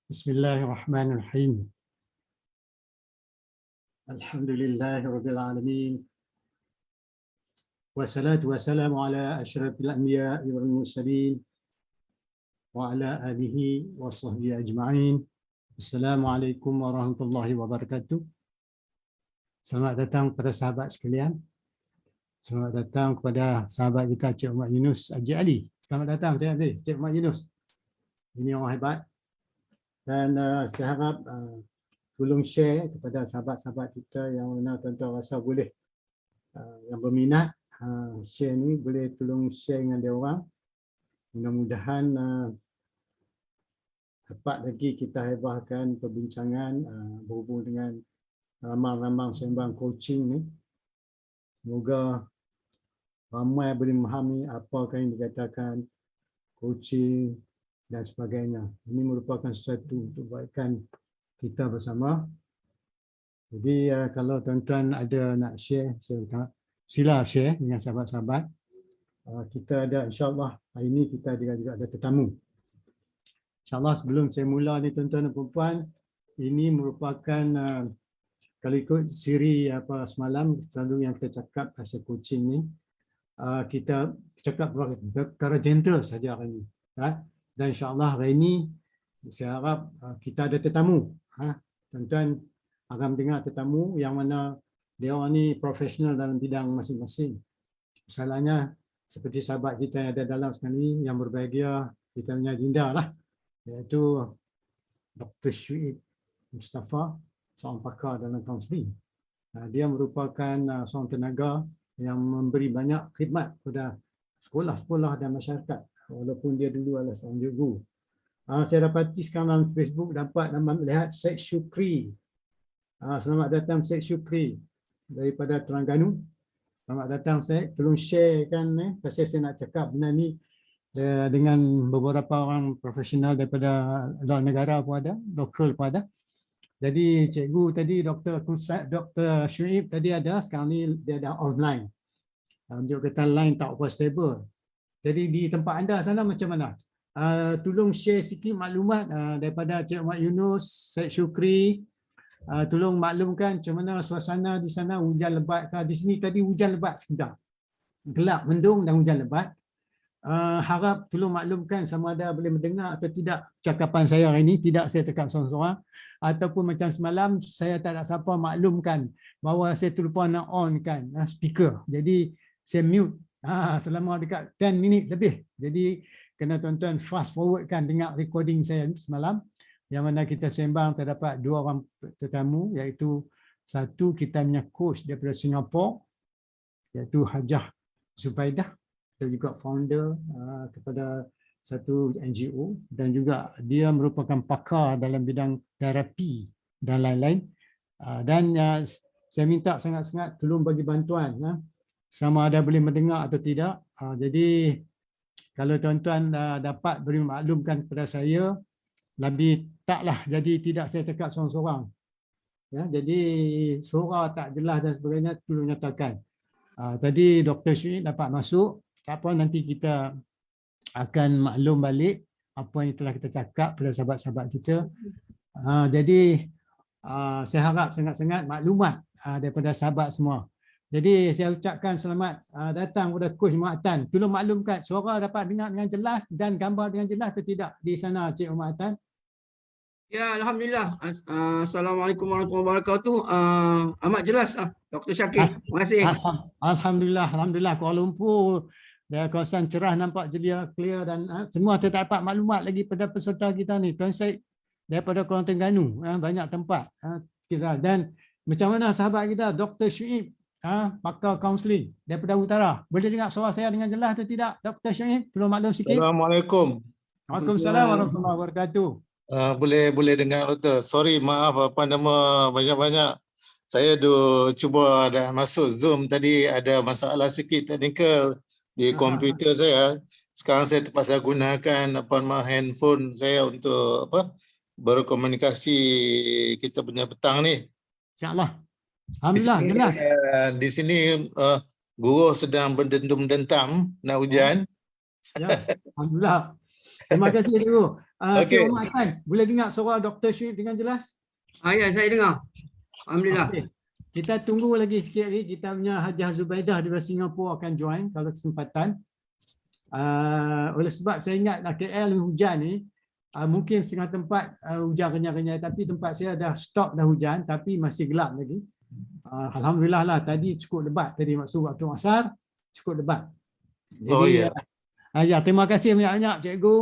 Bismillahirrahmanirrahim. Alhamdulillahirabbil alamin. Wassalatu wassalamu ala asyrafil anbiya'i wal mursalin wa ala alihi wa sahbihi ajma'in. Assalamualaikum warahmatullahi wabarakatuh. Selamat datang kepada sahabat sekalian. Selamat datang kepada sahabat kita Cik Umar Yunus Haji Ali. Selamat datang Cik Umar Yunus. Ini orang hebat. Dan saya harap tolong share kepada sahabat-sahabat kita yang mana tuan-tuan rasa boleh yang berminat share ni, boleh tolong share dengan dia orang. Mudah-mudahan dapat lagi kita hebahkan perbincangan berhubung dengan ramang-ramang sembang coaching ni. Semoga ramai boleh memahami apa yang dikatakan coaching dan sebagainya. Ini merupakan sesuatu untuk kebaikan kita bersama. Jadi kalau tuan-tuan ada nak share, sila share dengan sahabat-sahabat. Kita ada, insyaAllah hari ini kita juga ada tetamu. InsyaAllah sebelum saya mula ni tuan-tuan dan puan-puan, ini merupakan kalau ikut siri semalam selalu yang kita cakap pasal coaching ni, kita cakap perkara general saja hari ini. Dan insyaAllah hari ini saya harap kita ada tetamu. Tuan-tuan akan dengar tetamu yang mana dia orang ni profesional dalam bidang masing-masing. Misalnya seperti sahabat kita yang ada dalam sekali yang berbahagia, kita punya Dinda lah, iaitu Dr. Syuib Mustafa, seorang pakar dalam kaunseling. Dia merupakan seorang tenaga yang memberi banyak khidmat kepada sekolah-sekolah dan masyarakat, walaupun dia dulu adalah seorang cikgu. Saya dapati sekarang dalam Facebook dapat melihat Syed Syukri. Selamat datang Syed Syukri daripada Terengganu. Selamat datang Syed. Tolong sharekan pasal saya nak cakap benda ni dengan beberapa orang profesional daripada luar negara pun ada, lokal pun ada. Jadi cikgu tadi Dr. Syuib tadi ada, sekarang ni dia ada online. Dia kata line tak apa stable. Jadi di tempat anda sana macam mana? Tolong share sikit maklumat daripada Cik Mat Yunus, Syed Syukri. Tolong maklumkan macam mana suasana di sana, hujan lebat ke? Di sini tadi hujan lebat sekedar. Gelap, mendung dan hujan lebat. Harap tolong maklumkan sama ada boleh mendengar atau tidak cakapan saya hari ini. Tidak saya cakap seorang-seorang. Ataupun macam semalam saya tak ada siapa maklumkan bahawa saya terlupa nak on kan speaker. Jadi saya mute selama dekat 10 minit lebih. Jadi kena tuan-tuan fast forwardkan dengar recording saya semalam. Yang mana kita sembang terdapat 2 orang tetamu, iaitu satu kita punya coach daripada Singapura, iaitu Hajah Zubaidah, dan juga founder kepada satu NGO, dan juga dia merupakan pakar dalam bidang terapi dan lain-lain. Dan saya minta sangat-sangat tolong bagi bantuan sama ada boleh mendengar atau tidak. Jadi kalau tuan-tuan dapat beri maklumkan kepada saya, lebih taklah jadi tidak saya cakap seorang-seorang. Ya, jadi suara tak jelas dan sebagainya tolong nyatakan. Tadi Dr. Syuib dapat masuk, tak apa nanti kita akan maklum balik apa yang telah kita cakap pada sahabat-sahabat kita. Jadi saya harap sangat-sangat maklumat daripada sahabat semua. Jadi saya ucapkan selamat datang kepada Coach Muhammad Tan. Tolong maklumkan suara dapat dengar dengan jelas dan gambar dengan jelas atau tidak di sana Cik Muhammad Tan? Ya, Alhamdulillah. Assalamualaikum warahmatullahi wabarakatuh. Amat jelas Dr. Syakir. Terima kasih. Alhamdulillah, Alhamdulillah. Kuala Lumpur, kawasan cerah nampak jelia, clear dan semua terdapat maklumat lagi pada peserta kita ni. Tuan Syed daripada Kuala Terengganu, banyak tempat kita. Dan macam mana sahabat kita Dr. Syuib, pakar kaunseling daripada utara. Boleh dengar suara saya dengan jelas atau tidak Dr. Syuib? Perlu maklum sikit. Assalamualaikum. Waalaikumsalam warahmatullahi wabarakatuh. Boleh dengar Doktor. Sorry, maaf apa nama banyak-banyak. Saya cuba dah masuk Zoom tadi, ada masalah sikit technical di komputer saya. Sekarang saya terpaksa gunakan handphone saya untuk berkomunikasi kita punya petang ni. InsyaAllah. Alhamdulillah, jelas. Di sini buruh sedang berdentum-dentam nak hujan. Ya, Alhamdulillah. Terima kasih Cikgu. Okay. Cik Muhammad Tan, boleh dengar suara Dr. Syuib dengan jelas? Ya, saya dengar. Alhamdulillah. Okay. Kita tunggu lagi sikit lagi. Kita punya Hajah Zubaidah dari Singapura akan join kalau kesempatan. Oleh sebab saya ingat KL hujan ni, mungkin setengah tempat hujan renyai-renyai, tapi tempat saya dah stop dah hujan tapi masih gelap lagi. Alhamdulillah lah, tadi cukup lebat tadi maksud waktu asar cukup lebat. Jadi ya, terima kasih banyak-banyak Cikgu,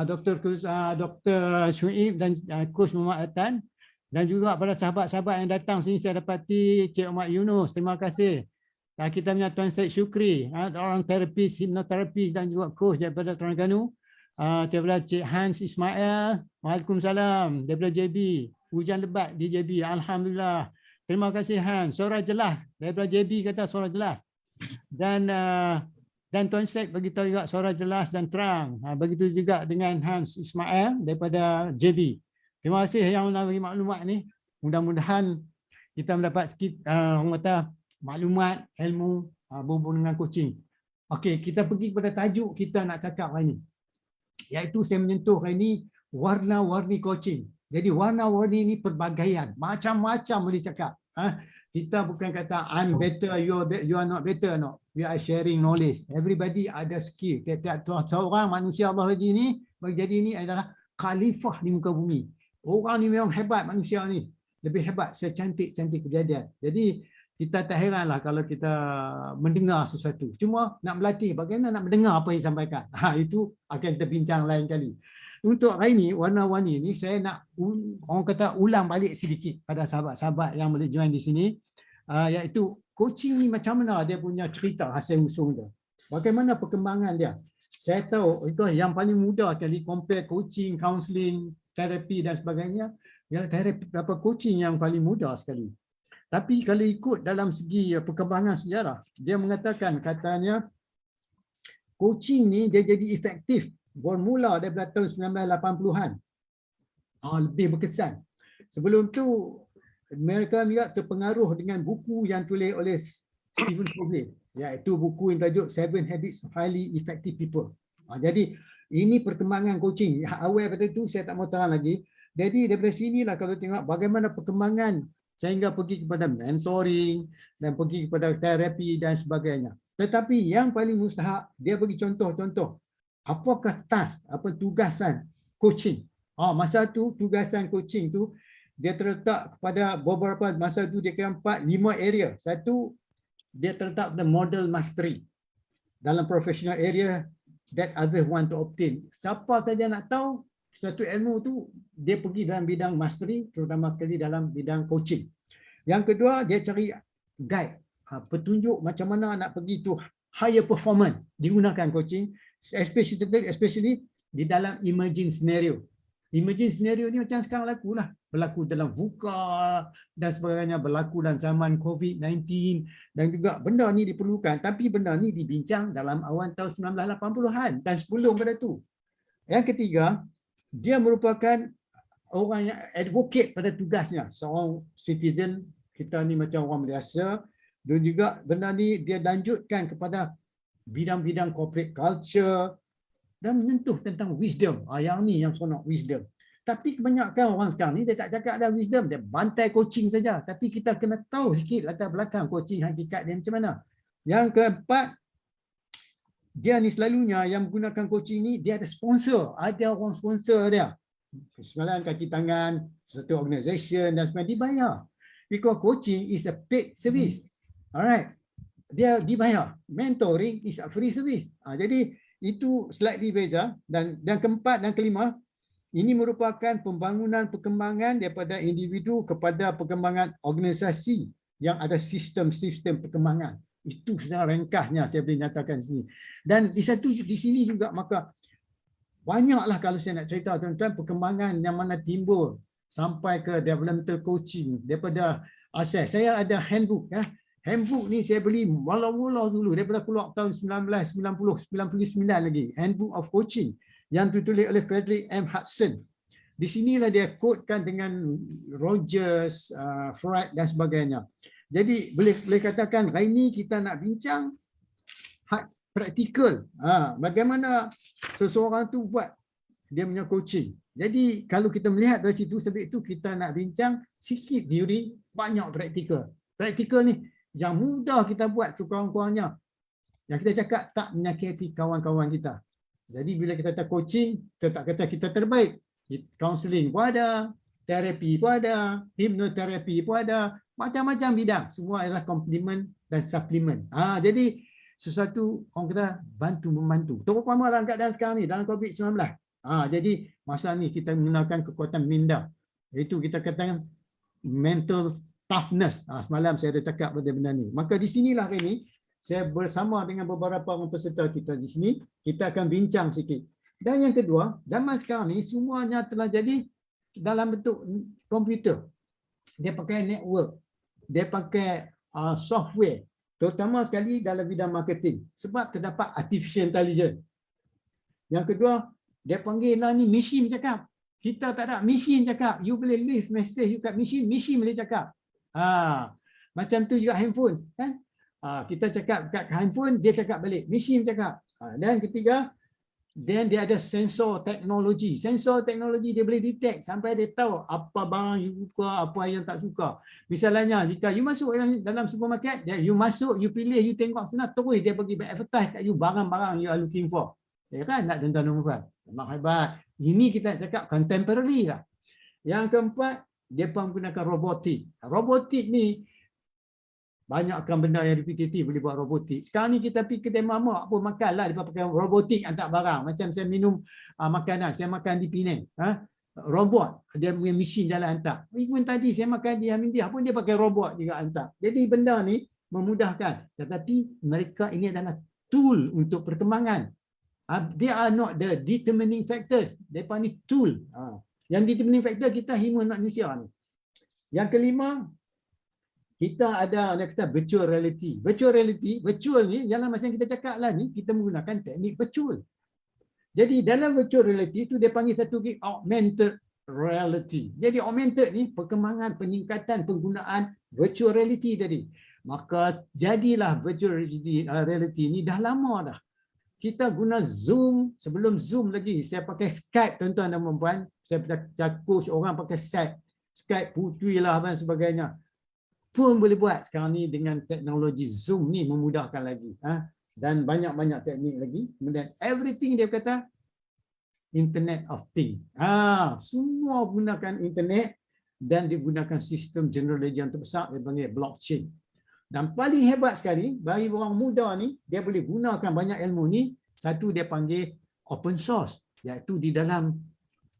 Dr. Syuib dan Coach Muhammad Tan, dan juga pada sahabat-sahabat yang datang sini. Saya dapati Cik Mat Yunus, terima kasih. Kita punya Tuan Syed Syukri, orang terapis, hipnoterapis dan juga coach daripada Terengganu. Daripada Cik Hans Ismail, Waalaikumsalam. Daripada JB, hujan lebat di JB, Alhamdulillah. Terima kasih Han. Suara jelas. Daripada JB kata suara jelas. Dan Tuan Syed beritahu juga suara jelas dan terang. Begitu juga dengan Hans Ismail daripada JB. Terima kasih yang bagi maklumat ni. Mudah-mudahan kita mendapat sikit orang kata maklumat, ilmu berhubung dengan coaching. Okey, kita pergi kepada tajuk kita nak cakap hari ini. Iaitu saya menyentuh hari ini warna-warni coaching. Jadi warna-warni ini pelbagaian. Macam-macam boleh cakap. Kita bukan kata I'm better, you are not better. No. We are sharing knowledge. Everybody ada skill. Tiap-tiap seorang manusia Allah haji ni, jadi ini adalah khalifah di muka bumi. Orang ni memang hebat manusia ni. Lebih hebat secantik-cantik kejadian. Jadi kita tak heranlah kalau kita mendengar sesuatu. Cuma nak berlatih bagaimana nak mendengar apa yang disampaikan. Itu akan kita bincang lain kali. Untuk hari ini, warna-warni ini saya nak orang kata ulang balik sedikit pada sahabat-sahabat yang boleh join di sini. Iaitu coaching ni macam mana dia punya cerita hasil usung dia. Bagaimana perkembangan dia. Saya tahu itu yang paling mudah sekali compare coaching, counselling, terapi dan sebagainya. Ya, terapi apa coaching yang paling mudah sekali. Tapi kalau ikut dalam segi perkembangan sejarah, dia mengatakan katanya coaching ni dia jadi efektif bermula daripada tahun 1980-an. Lebih berkesan. Sebelum tu mereka juga terpengaruh dengan buku yang tulis oleh Stephen Covey, iaitu buku yang tajuk 7 Habits of Highly Effective People. Jadi ini perkembangan coaching. Awal pada itu saya tak mau terang lagi. Jadi daripada sinilah kalau tengok bagaimana perkembangan sehingga pergi kepada mentoring dan pergi kepada terapi dan sebagainya. Tetapi yang paling mustahak, dia bagi contoh-contoh. Apakah task, apa tugasan coaching? Masa tu tugasan coaching tu dia terletak kepada beberapa masa tu dia kira 4-5 area. Satu, dia terletak pada model mastery dalam professional area that others want to obtain. Siapa saja nak tahu satu ilmu tu, dia pergi dalam bidang mastery, terutama sekali dalam bidang coaching. Yang kedua, dia cari guide, petunjuk macam mana nak pergi tu higher performance digunakan coaching, especially di dalam emerging scenario. Emerging scenario ni macam sekarang berlaku dalam VUCA dan sebagainya, berlaku dalam zaman COVID-19 dan juga benda ni diperlukan, tapi benda ni dibincang dalam awal tahun 1980-an dan sebelum pada tu. Yang ketiga, dia merupakan orang yang advocate pada tugasnya, seorang citizen kita ni macam orang biasa, dan juga benda ni dia lanjutkan kepada bidang-bidang corporate culture dan menyentuh tentang wisdom. Yang ni yang seronok, wisdom. Tapi kebanyakan orang sekarang ni dia tak cakap ada wisdom, dia bantai coaching saja. Tapi kita kena tahu sikit latar belakang coaching, hakikat dia macam mana. Yang keempat, dia ni selalunya yang menggunakan coaching ni dia ada sponsor, ada orang sponsor dia. Semalam kaki tangan, satu organisation dan sebagainya dibayar. Because coaching is a paid service. Alright. Dia dibayar. Mentoring is a free service. Jadi itu slightly beza. Dan keempat dan kelima, ini merupakan pembangunan perkembangan daripada individu kepada perkembangan organisasi yang ada sistem-sistem perkembangan. Itu secara ringkasnya saya boleh nyatakan di sini. Dan di sini juga maka banyaklah kalau saya nak cerita tuan-tuan perkembangan yang mana timbul sampai ke developmental coaching daripada saya ada handbook ya. Handbook ni saya beli mula-mula dulu daripada keluar tahun 1999 lagi. Handbook of Coaching yang ditulis oleh Frederick M. Hudson. Di sinilah dia quotekan dengan Rogers, Freud dan sebagainya. Jadi boleh katakan hari ini kita nak bincang praktikal. Bagaimana seseorang tu buat dia punya coaching. Jadi kalau kita melihat dari situ, sebab itu kita nak bincang sikit teori, banyak praktikal. Praktikal ni yang mudah kita buat sekurang-kurangnya. Yang kita cakap tak menyakiti kawan-kawan kita. Jadi bila kita kata coaching, kita tak kata kita terbaik. Counseling pun ada, terapi pun ada, hipnoterapi pun ada, macam-macam bidang. Semua adalah komplement dan suplemen. Jadi sesuatu orang kata bantu-membantu. Terutamanya dalam keadaan sekarang ni, dalam COVID-19. Jadi masa ni kita menggunakan kekuatan minda. Iaitu kita katakan mental toughness. Semalam saya ada cakap pada benda ni. Maka di sinilah hari ini, saya bersama dengan beberapa orang peserta kita di sini, kita akan bincang sikit. Dan yang kedua, zaman sekarang ni semuanya telah jadi dalam bentuk komputer. Dia pakai network. dia pakai software, terutama sekali dalam bidang marketing, sebab terdapat artificial intelligence. Yang kedua, dia panggil lah ni mesin cakap. Kita tak ada, mesin cakap. You boleh leave message you kat mesin, mesin boleh cakap. Macam tu juga handphone, kan? Kita cakap kat handphone, dia cakap balik, mesin cakap. Dan ketiga, then dia ada sensor teknologi. Sensor teknologi dia boleh detect sampai dia tahu apa barang you suka, apa yang tak suka. Misalnya jika you masuk dalam supermarket, you masuk, you pilih, you tengok sana, terus dia bagi advertise kat you barang-barang you are looking for. Ya kan, nak tuan-tuan dan puan? Memang hebat. Ini kita cakap contemporary lah. Yang keempat, dia menggunakan robotik. Robotik ni banyakkan benda yang repetitif boleh buat robotik. Sekarang ni kita pergi kedai mamak pun makan lah, dia pakai robotik hantar barang. Macam saya minum makanan, saya makan di Penang. Robot, dia punya mesin jalan hantar. Even tadi saya makan di Hamidiyah pun dia pakai robot juga hantar. Jadi benda ni memudahkan. Tetapi mereka ini adalah tool untuk perkembangan. They are not the determining factors. Mereka ni tool. Yang determining factor kita human manusia ni. Yang kelima, kita ada yang kata virtual reality. Virtual reality, virtual ni dalam masa yang kita cakap lah ni, kita menggunakan teknik virtual. Jadi dalam virtual reality tu dia panggil satu lagi augmented reality. Jadi augmented ni perkembangan peningkatan penggunaan virtual reality tadi. Maka jadilah virtual reality ni dah lama dah. Kita guna Zoom, sebelum Zoom lagi saya pakai Skype, tuan-tuan dan puan-puan. Saya coach orang pakai Skype putui lah dan sebagainya. Pun boleh buat sekarang ni dengan teknologi Zoom ni, memudahkan lagi. Dan banyak-banyak teknik lagi. Kemudian everything dia kata Internet of Things. Semua gunakan internet dan digunakan sistem general ledger yang terbesar, dia panggil blockchain. Dan paling hebat sekali bagi orang muda ni, dia boleh gunakan banyak ilmu ni. Satu dia panggil open source, iaitu di dalam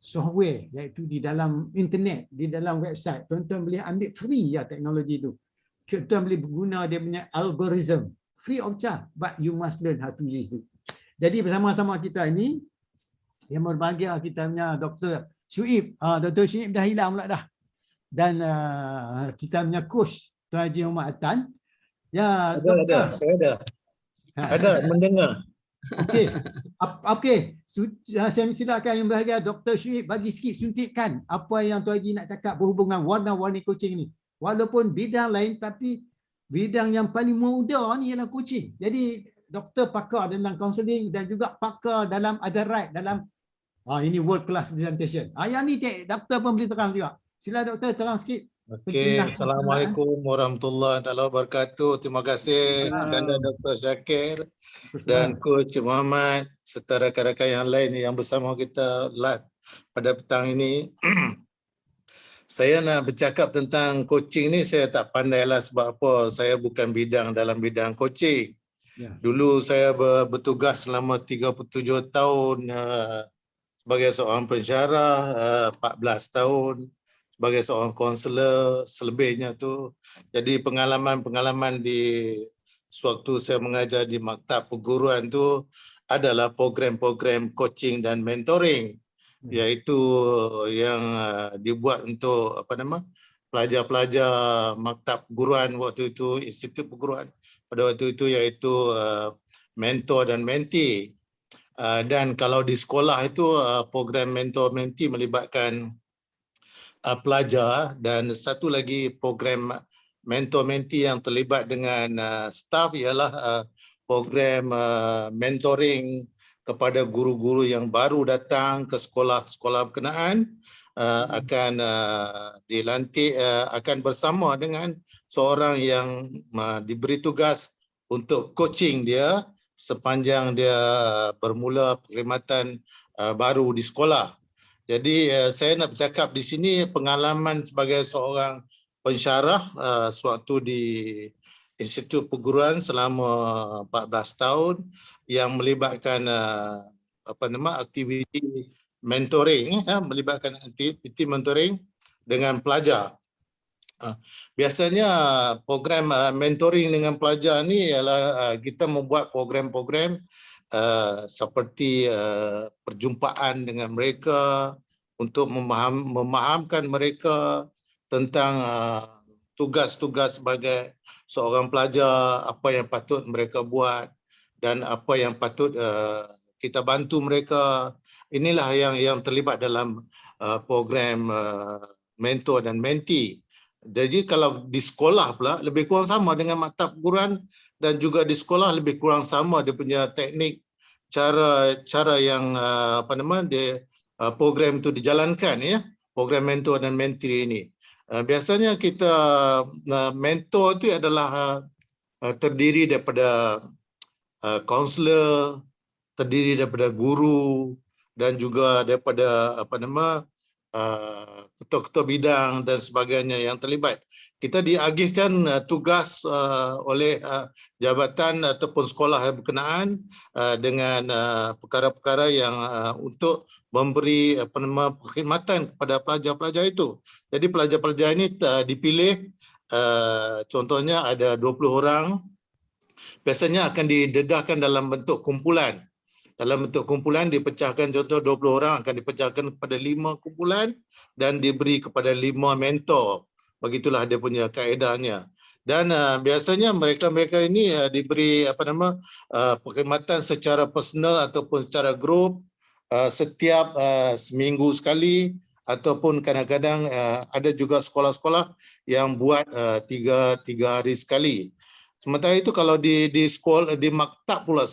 software, iaitu di dalam internet, di dalam website. Tuan-tuan boleh ambil free ya teknologi tu. Tuan boleh guna dia punya algorithm free of charge, but you must learn how to use it. Jadi bersama-sama kita ini, yang berbahagia kita punya Dr. Syuib. Dr. Syuib dah hilang pula dah. Dan kita punya coach Tuan Haji Muhammad Atan. Ya, ada, saya ada. Ada mendengar. Okey. Saya silakan yang berbahagia Dr. Syuib bagi sikit suntikan apa yang Tuan Haji nak cakap berhubungan warna-warni coaching ni. Walaupun bidang lain, tapi bidang yang paling muda ni ialah coaching. Jadi doktor pakar dalam counselling dan juga pakar dalam ada right dalam ini world class presentation. Yang ni doktor pun boleh terang juga. Sila doktor terang sikit. Okey, Assalamualaikum warahmatullahi wabarakatuh. Terima kasih kepada Dr. Syakir dan Coach Muhammad serta rakan-rakan yang lain yang bersama kita live pada petang ini. Saya nak bercakap tentang coaching ni, saya tak pandai lah sebab apa, saya bukan bidang dalam bidang coaching. Dulu saya bertugas selama 37 tahun sebagai seorang pensyarah, 14 tahun sebagai seorang konselor, selebihnya tu. Jadi pengalaman-pengalaman di sewaktu saya mengajar di maktab perguruan tu adalah program-program coaching dan mentoring, iaitu yang dibuat untuk pelajar-pelajar maktab perguruan waktu itu, institut perguruan pada waktu itu, iaitu mentor dan mentee. Dan kalau di sekolah itu program mentor mentee melibatkan pelajar, dan satu lagi program mentor mentee yang terlibat dengan staff ialah program mentoring kepada guru-guru yang baru datang ke sekolah-sekolah berkenaan, akan dilantik, akan bersama dengan seorang yang diberi tugas untuk coaching dia sepanjang dia bermula perkhidmatan baru di sekolah. Jadi saya nak bercakap di sini pengalaman sebagai seorang pensyarah sewaktu di Institut Perguruan selama 14 tahun yang melibatkan aktiviti mentoring, melibatkan aktiviti mentoring dengan pelajar. Biasanya program mentoring dengan pelajar ni ialah kita membuat program-program seperti perjumpaan dengan mereka untuk memahamkan mereka tentang tugas-tugas sebagai seorang pelajar, apa yang patut mereka buat dan apa yang patut kita bantu mereka. Inilah yang terlibat dalam program mentor dan mentee. Jadi kalau di sekolah pula lebih kurang sama dengan maktab Quran, dan juga di sekolah lebih kurang sama dia punya teknik, cara yang program itu dijalankan, ya, program mentor dan mentee ini. Biasanya kita mentor itu adalah terdiri daripada kaunselor, terdiri daripada guru dan juga daripada ketua-ketua bidang dan sebagainya yang terlibat. Kita diagihkan tugas oleh jabatan ataupun sekolah yang berkenaan dengan perkara-perkara yang untuk memberi perkhidmatan kepada pelajar-pelajar itu. Jadi pelajar-pelajar ini dipilih, contohnya ada 20 orang, biasanya akan didedahkan dalam bentuk kumpulan. Dalam bentuk kumpulan dipecahkan, contoh 20 orang akan dipecahkan kepada 5 kumpulan dan diberi kepada 5 mentor. Begitulah dia punya kaedahnya. Dan biasanya mereka-mereka ini diberi perkhidmatan secara personal ataupun secara grup setiap seminggu sekali, ataupun kadang-kadang ada juga sekolah-sekolah yang buat 3 hari sekali. Sementara itu kalau di sekolah, di maktab pula,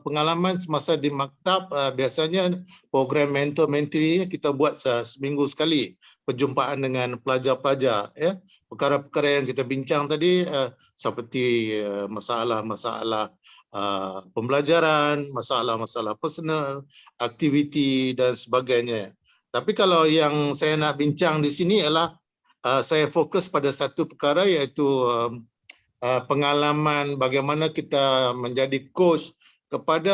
pengalaman semasa di maktab, biasanya program mentor mentee ini kita buat seminggu sekali perjumpaan dengan pelajar-pelajar, ya. Perkara-perkara yang kita bincang tadi seperti masalah-masalah pembelajaran, masalah-masalah personal, aktiviti dan sebagainya. Tapi kalau yang saya nak bincang di sini ialah saya fokus pada satu perkara, iaitu pengalaman bagaimana kita menjadi coach kepada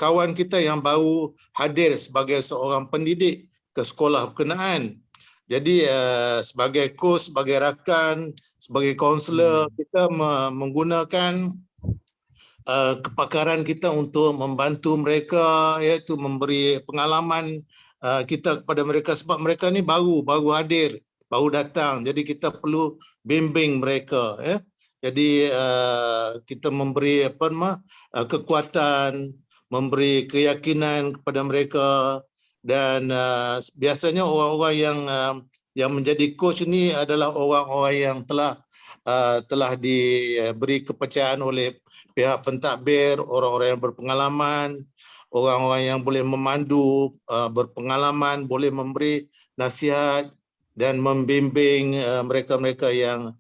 kawan kita yang baru hadir sebagai seorang pendidik ke sekolah berkenaan. Jadi sebagai coach, sebagai rakan, sebagai kaunselor, kita menggunakan kepakaran kita untuk membantu mereka, iaitu memberi pengalaman kita kepada mereka, sebab mereka ni baru hadir, baru datang. Jadi kita perlu bimbing mereka, ya. Jadi kita memberi kekuatan, memberi keyakinan kepada mereka, dan biasanya orang-orang yang menjadi coach ini adalah orang-orang yang telah diberi kepercayaan oleh pihak pentadbir, orang-orang yang berpengalaman, orang-orang yang boleh memandu, berpengalaman, boleh memberi nasihat dan membimbing mereka-mereka yang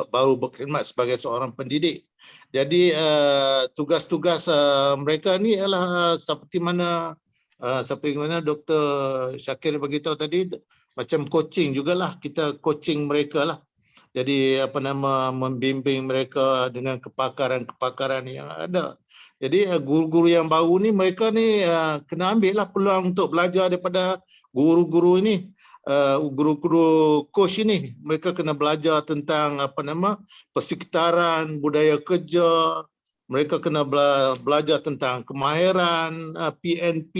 baru berkhidmat sebagai seorang pendidik. Jadi tugas-tugas mereka ni ialah seperti mana Dr. Syakir beritahu tadi, macam coaching jugalah, kita coaching mereka lah. Jadi membimbing mereka dengan kepakaran-kepakaran yang ada. Jadi guru-guru yang baru ni, mereka ni kena ambil lah peluang untuk belajar daripada guru-guru ini. Guru-guru coach ini, mereka kena belajar tentang persekitaran, budaya kerja. Mereka kena belajar tentang kemahiran PNP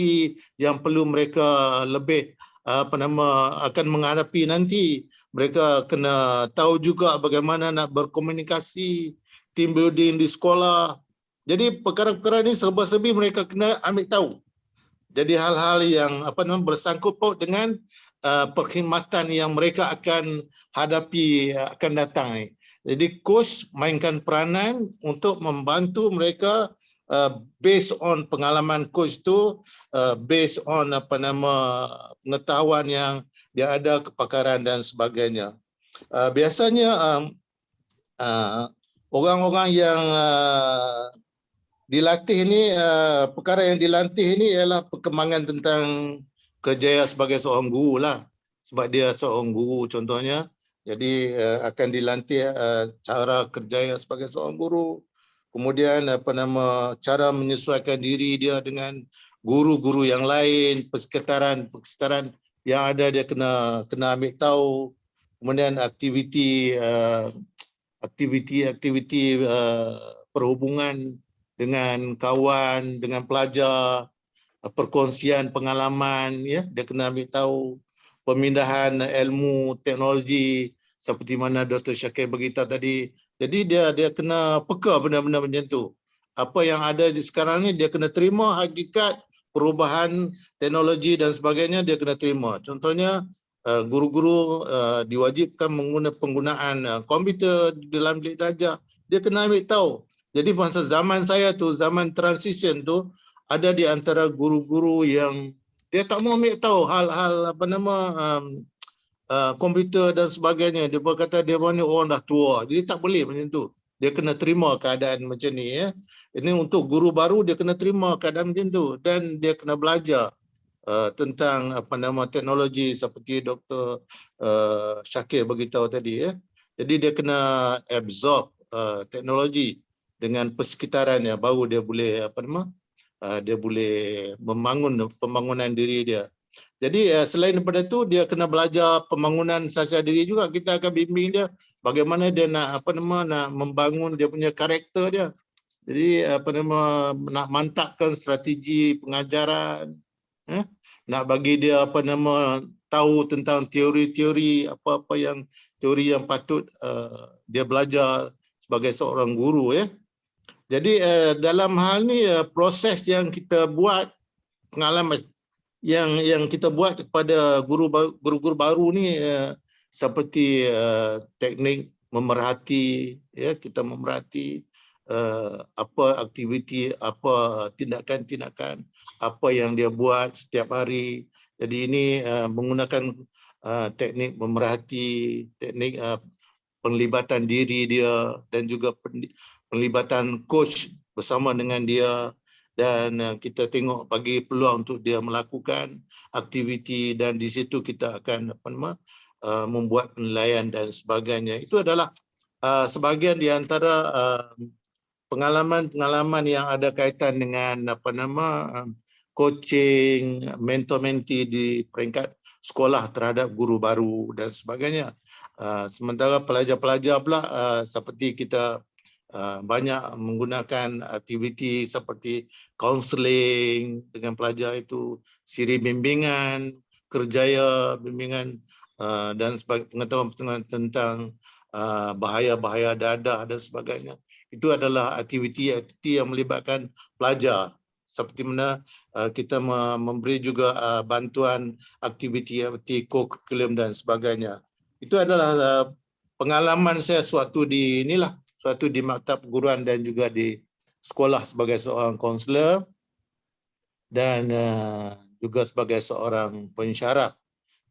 yang perlu mereka lebih akan menghadapi nanti. Mereka kena tahu juga bagaimana nak berkomunikasi, team building di sekolah. Jadi perkara-perkara ini serba-serbi mereka kena ambil tahu. Jadi hal-hal yang bersangkut paut dengan perkhidmatan yang mereka akan hadapi akan datang. Jadi coach mainkan peranan untuk membantu mereka based on pengalaman coach tu, based on pengetahuan yang dia ada, kepakaran dan sebagainya. Biasanya orang-orang yang dilatih ni, perkara yang dilatih ini ialah perkembangan tentang kerjaya sebagai seorang guru lah. Sebab dia seorang guru contohnya, jadi akan dilatih cara kerjaya sebagai seorang guru. Kemudian cara menyesuaikan diri dia dengan guru-guru yang lain, persekitaran yang ada dia kena ambil tahu. Kemudian aktiviti perhubungan dengan kawan, dengan pelajar, perkongsian pengalaman, ya, dia kena ambil tahu, pemindahan ilmu teknologi seperti mana Dr. Syakir beritahu tadi. Jadi dia kena peka benda-benda macam tu. Apa yang ada di sekarang ni dia kena terima hakikat perubahan teknologi dan sebagainya, dia kena terima. Contohnya guru-guru diwajibkan penggunaan komputer dalam bilik darjah, dia kena ambil tahu. Jadi masa zaman saya tu, zaman transition tu, ada di antara guru-guru yang dia tak mau ambil tahu hal-hal komputer dan sebagainya. Dia berkata dia ni orang dah tua, jadi tak boleh macam tu. Dia kena terima keadaan macam ni ya. Ini untuk guru baru, dia kena terima keadaan macam tu dan dia kena belajar tentang teknologi seperti Dr. Syakir beritahu tadi ya. Jadi dia kena absorb teknologi dengan persekitarannya, baru dia boleh dia boleh membangun pembangunan diri dia. Jadi selain daripada itu, dia kena belajar pembangunan sasial diri juga. Kita akan bimbing dia bagaimana dia nak nak membangun dia punya karakter dia. Jadi nak mantapkan strategi pengajaran, nak bagi dia tahu tentang teori-teori apa-apa yang teori yang patut dia belajar sebagai seorang guru ya. Jadi dalam hal ni proses yang kita buat, pengalaman yang kita buat kepada guru-guru baru ni seperti teknik memerhati ya, kita memerhati apa aktiviti, apa tindakan-tindakan apa yang dia buat setiap hari. Jadi ini menggunakan teknik memerhati, teknik penglibatan diri dia dan juga penglibatan coach bersama dengan dia. Dan kita tengok bagi peluang untuk dia melakukan aktiviti dan di situ kita akan membuat penilaian dan sebagainya. Itu adalah sebahagian di antara pengalaman-pengalaman yang ada kaitan dengan coaching, mentor-mentee di peringkat sekolah terhadap guru baru dan sebagainya. Sementara pelajar-pelajar pula seperti kita banyak menggunakan aktiviti seperti kaunseling dengan pelajar itu, siri bimbingan, kerjaya bimbingan dan pengetahuan tentang bahaya-bahaya dadah dan sebagainya. Itu adalah aktiviti-aktiviti yang melibatkan pelajar. Seperti mana kita memberi juga bantuan aktiviti-aktiviti co-curriculum dan sebagainya. Itu adalah pengalaman saya suatu di maktab perguruan dan juga di sekolah sebagai seorang kaunselor dan juga sebagai seorang pensyarah.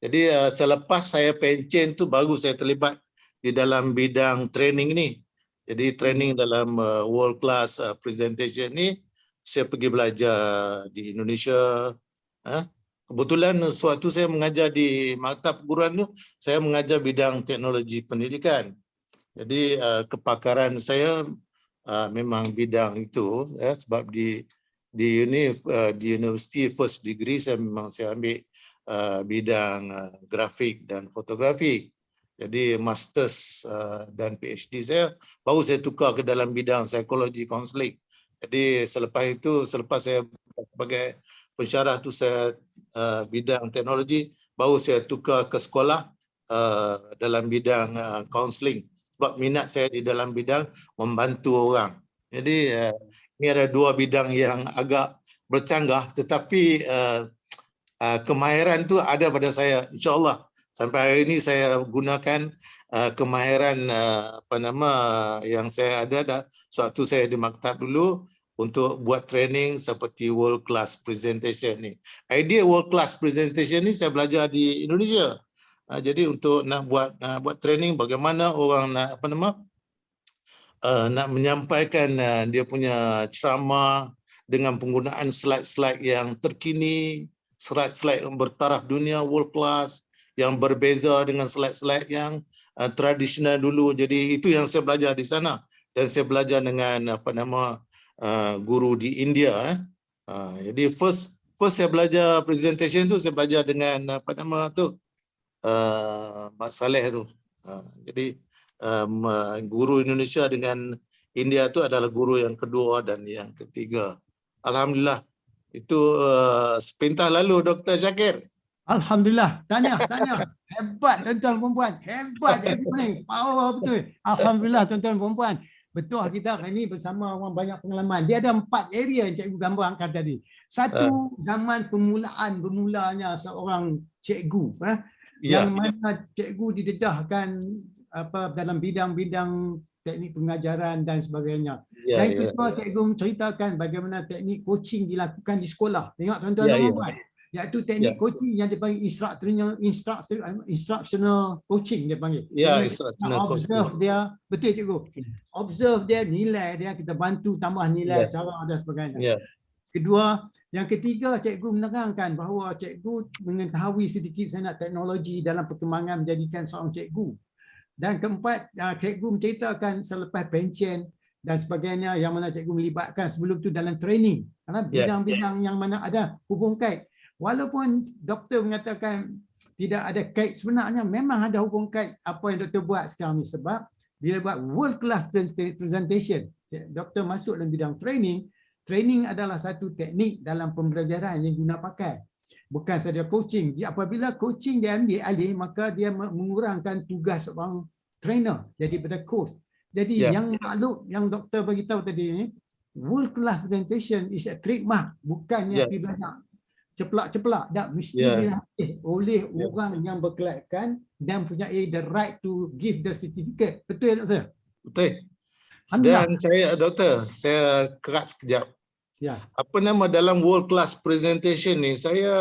Jadi selepas saya pencen tu baru saya terlibat di dalam bidang training ni. Jadi training dalam world class presentation ni saya pergi belajar di Indonesia. Kebetulan suatu saya mengajar di maktab perguruan tu, saya mengajar bidang teknologi pendidikan. Jadi kepakaran saya memang bidang itu ya, sebab di universiti first degree saya memang saya ambil bidang grafik dan fotografi. Jadi masters dan PhD saya baru saya tukar ke dalam bidang psikologi counseling. Jadi selepas saya sebagai pensyarah tu saya bidang teknologi, baru saya tukar ke sekolah dalam bidang counseling. Sebab minat saya di dalam bidang membantu orang. Jadi ini ada dua bidang yang agak bercanggah, tetapi kemahiran tu ada pada saya. InsyaAllah sampai hari ini saya gunakan kemahiran yang saya ada sewaktu saya di maktab dulu untuk buat training seperti world class presentation ni. Idea world class presentation ni saya belajar di Indonesia. Jadi untuk nak buat training bagaimana orang nak menyampaikan dia punya ceramah dengan penggunaan slide-slide yang terkini, slide-slide yang bertaraf dunia world class yang berbeza dengan slide-slide yang tradisional dulu. Jadi itu yang saya belajar di sana dan saya belajar dengan guru di India. Jadi first saya belajar presentation tu saya belajar dengan Mak Saleh tu. Jadi guru Indonesia dengan India tu adalah guru yang kedua dan yang ketiga. Alhamdulillah. Itu sepintas lalu Dr. Syakir. Alhamdulillah. Tahniah. Hebat tuan-tuan perempuan. Hebat cikgu ni. Power betul. Alhamdulillah tuan-tuan perempuan. Betul kita hari ini bersama orang banyak pengalaman. Dia ada 4 area yang cikgu gambarkan tadi. Satu, zaman bermulanya seorang cikgu. Yang mana cikgu didedahkan dalam bidang-bidang teknik pengajaran dan sebagainya. Yang kedua, cikgu menceritakan bagaimana teknik coaching dilakukan di sekolah. Tengok tuan-tuan dan puan. Iaitu teknik coaching yang dipanggil instructional coaching dia panggil. Instructional coaching. Observe dia, betul cikgu. Observe dia, nilai dia, kita bantu tambah nilai cara dan sebagainya. Kedua, yang ketiga cikgu menerangkan bahawa cikgu mengetahui sedikit sangat teknologi dalam perkembangan menjadikan seorang cikgu. Dan keempat, cikgu menceritakan selepas pension dan sebagainya yang mana cikgu melibatkan sebelum tu dalam training. Karena bidang-bidang yang mana ada hubung kait. Walaupun doktor mengatakan tidak ada kait, sebenarnya memang ada hubung kait apa yang doktor buat sekarang ni. Sebab dia buat world class presentation. Doktor masuk dalam bidang training. Training adalah satu teknik dalam pembelajaran yang guna pakai. Bukan saja coaching. Apabila coaching diambil alih, maka dia mengurangkan tugas seorang trainer jadi pada coach. Jadi yang maklum yang doktor bagi tahu tadi ni, world class presentation is a trademark, bukannya banyak ceplak-ceplak, tak mesti dilatih oleh orang yang berkelayakan dan punya the right to give the certificate. Betul doktor? Betul. Dan saya keras sekejap. Apa nama dalam world class presentation ni, saya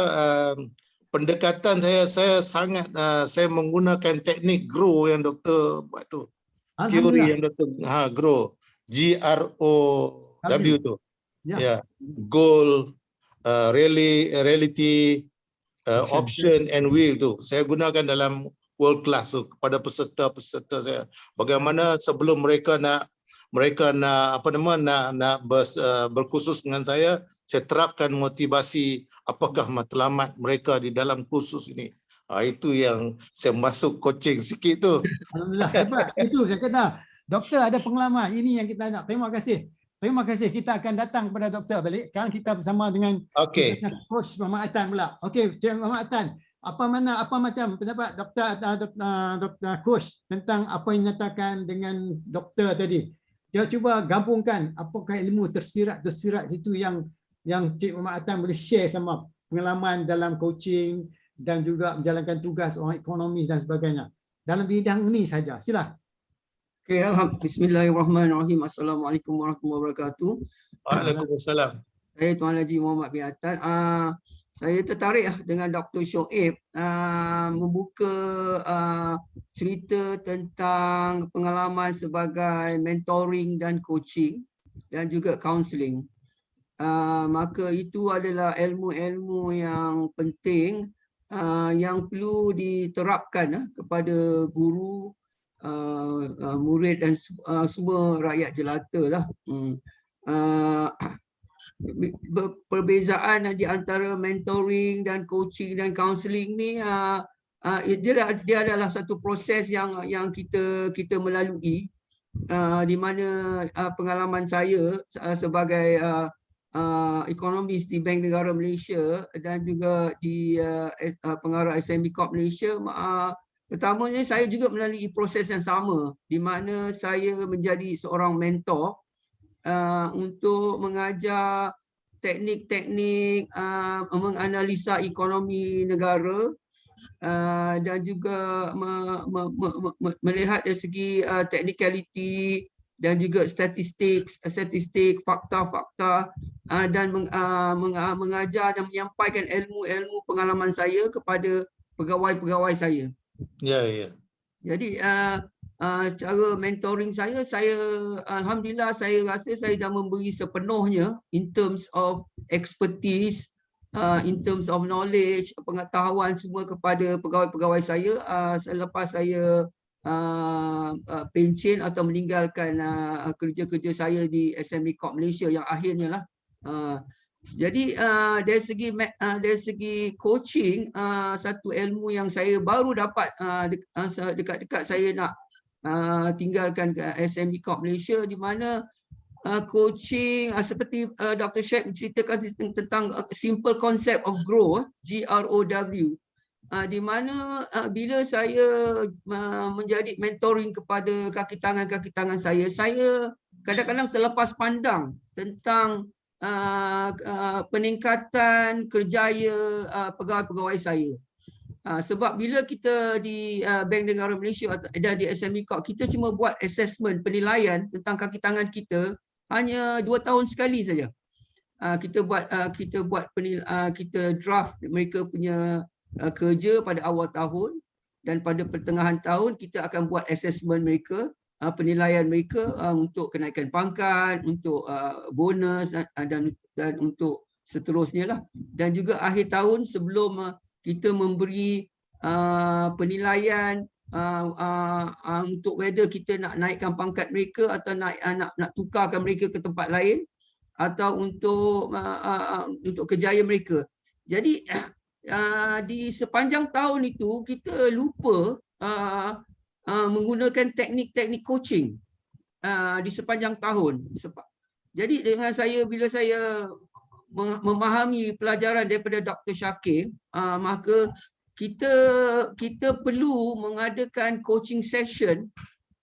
pendekatan saya sangat saya menggunakan teknik GROW yang doktor buat tu. Teori yang doktor GROW, GROW tu. Goal, reality, option and will tu. Saya gunakan dalam world class tu kepada peserta-peserta saya. Bagaimana sebelum mereka nak berkursus dengan saya terapkan motivasi apakah matlamat mereka di dalam kursus ini. Itu yang saya masuk coaching sikit tu. Alhamdulillah, hebat. Itu saya kata. Doktor ada pengalaman. Ini yang kita nak. Terima kasih. Kita akan datang kepada doktor balik. Sekarang kita bersama dengan Coach Muhammad Atan pula. Okey, Cik Muhammad Atan. Apa macam pendapat Dr. Coach tentang apa yang dinyatakan dengan doktor tadi? Dia cuba gabungkan apakah ilmu tersirat situ yang Cik Muhammad Atan boleh share sama pengalaman dalam coaching dan juga menjalankan tugas orang ekonomis dan sebagainya. Dalam bidang ini saja. Sila. Okay, Bismillahirrahmanirrahim. Assalamualaikum warahmatullahi wabarakatuh. Waalaikumsalam. Saya Tuan Haji Muhammad bin Atan. Saya tertarik dengan Dr. Shoaib membuka cerita tentang pengalaman sebagai mentoring dan coaching dan juga counselling. Maka itu adalah ilmu-ilmu yang penting yang perlu diterapkan kepada guru, murid dan semua rakyat jelata lah. Perbezaan di antara mentoring dan coaching dan counselling ni dia adalah satu proses yang kita melalui, di mana pengalaman saya sebagai ekonomis di Bank Negara Malaysia dan juga di pengarah SMB Corp Malaysia, pertamanya saya juga melalui proses yang sama di mana saya menjadi seorang mentor untuk mengajar teknik-teknik menganalisa ekonomi negara dan juga melihat dari segi technicality dan juga statistik, fakta-fakta dan mengajar dan menyampaikan ilmu-ilmu pengalaman saya kepada pegawai-pegawai saya. Jadi cara mentoring saya alhamdulillah saya rasa saya dah memberi sepenuhnya in terms of expertise, in terms of knowledge, pengetahuan semua kepada pegawai-pegawai saya selepas saya pension atau meninggalkan kerja-kerja saya di SME Corp Malaysia yang akhirnya lah. Jadi dari segi coaching, satu ilmu yang saya baru dapat dekat-dekat saya nak tinggalkan ke SME Corp Malaysia, di mana coaching seperti Dr. Shoaib menceritakan tentang simple concept of GROW, GROW. di mana bila saya menjadi mentoring kepada kaki tangan saya kadang-kadang terlepas pandang tentang peningkatan kerjaya pegawai-pegawai saya. Sebab bila kita di Bank Negara Malaysia dan di SME Corp, kita cuma buat assessment, penilaian tentang kaki tangan kita hanya 2 tahun sekali saja. Kita draft mereka punya kerja pada awal tahun, dan pada pertengahan tahun kita akan buat assessment mereka, penilaian mereka untuk kenaikan pangkat, untuk bonus dan untuk seterusnya lah. Dan juga akhir tahun sebelum kita memberi penilaian untuk whether kita nak naikkan pangkat mereka atau nak tukarkan mereka ke tempat lain, atau untuk kejayaan mereka. Jadi di sepanjang tahun itu kita lupa menggunakan teknik-teknik coaching di sepanjang tahun. Jadi bila saya memahami pelajaran daripada Dr. Shakir, maka kita perlu mengadakan coaching session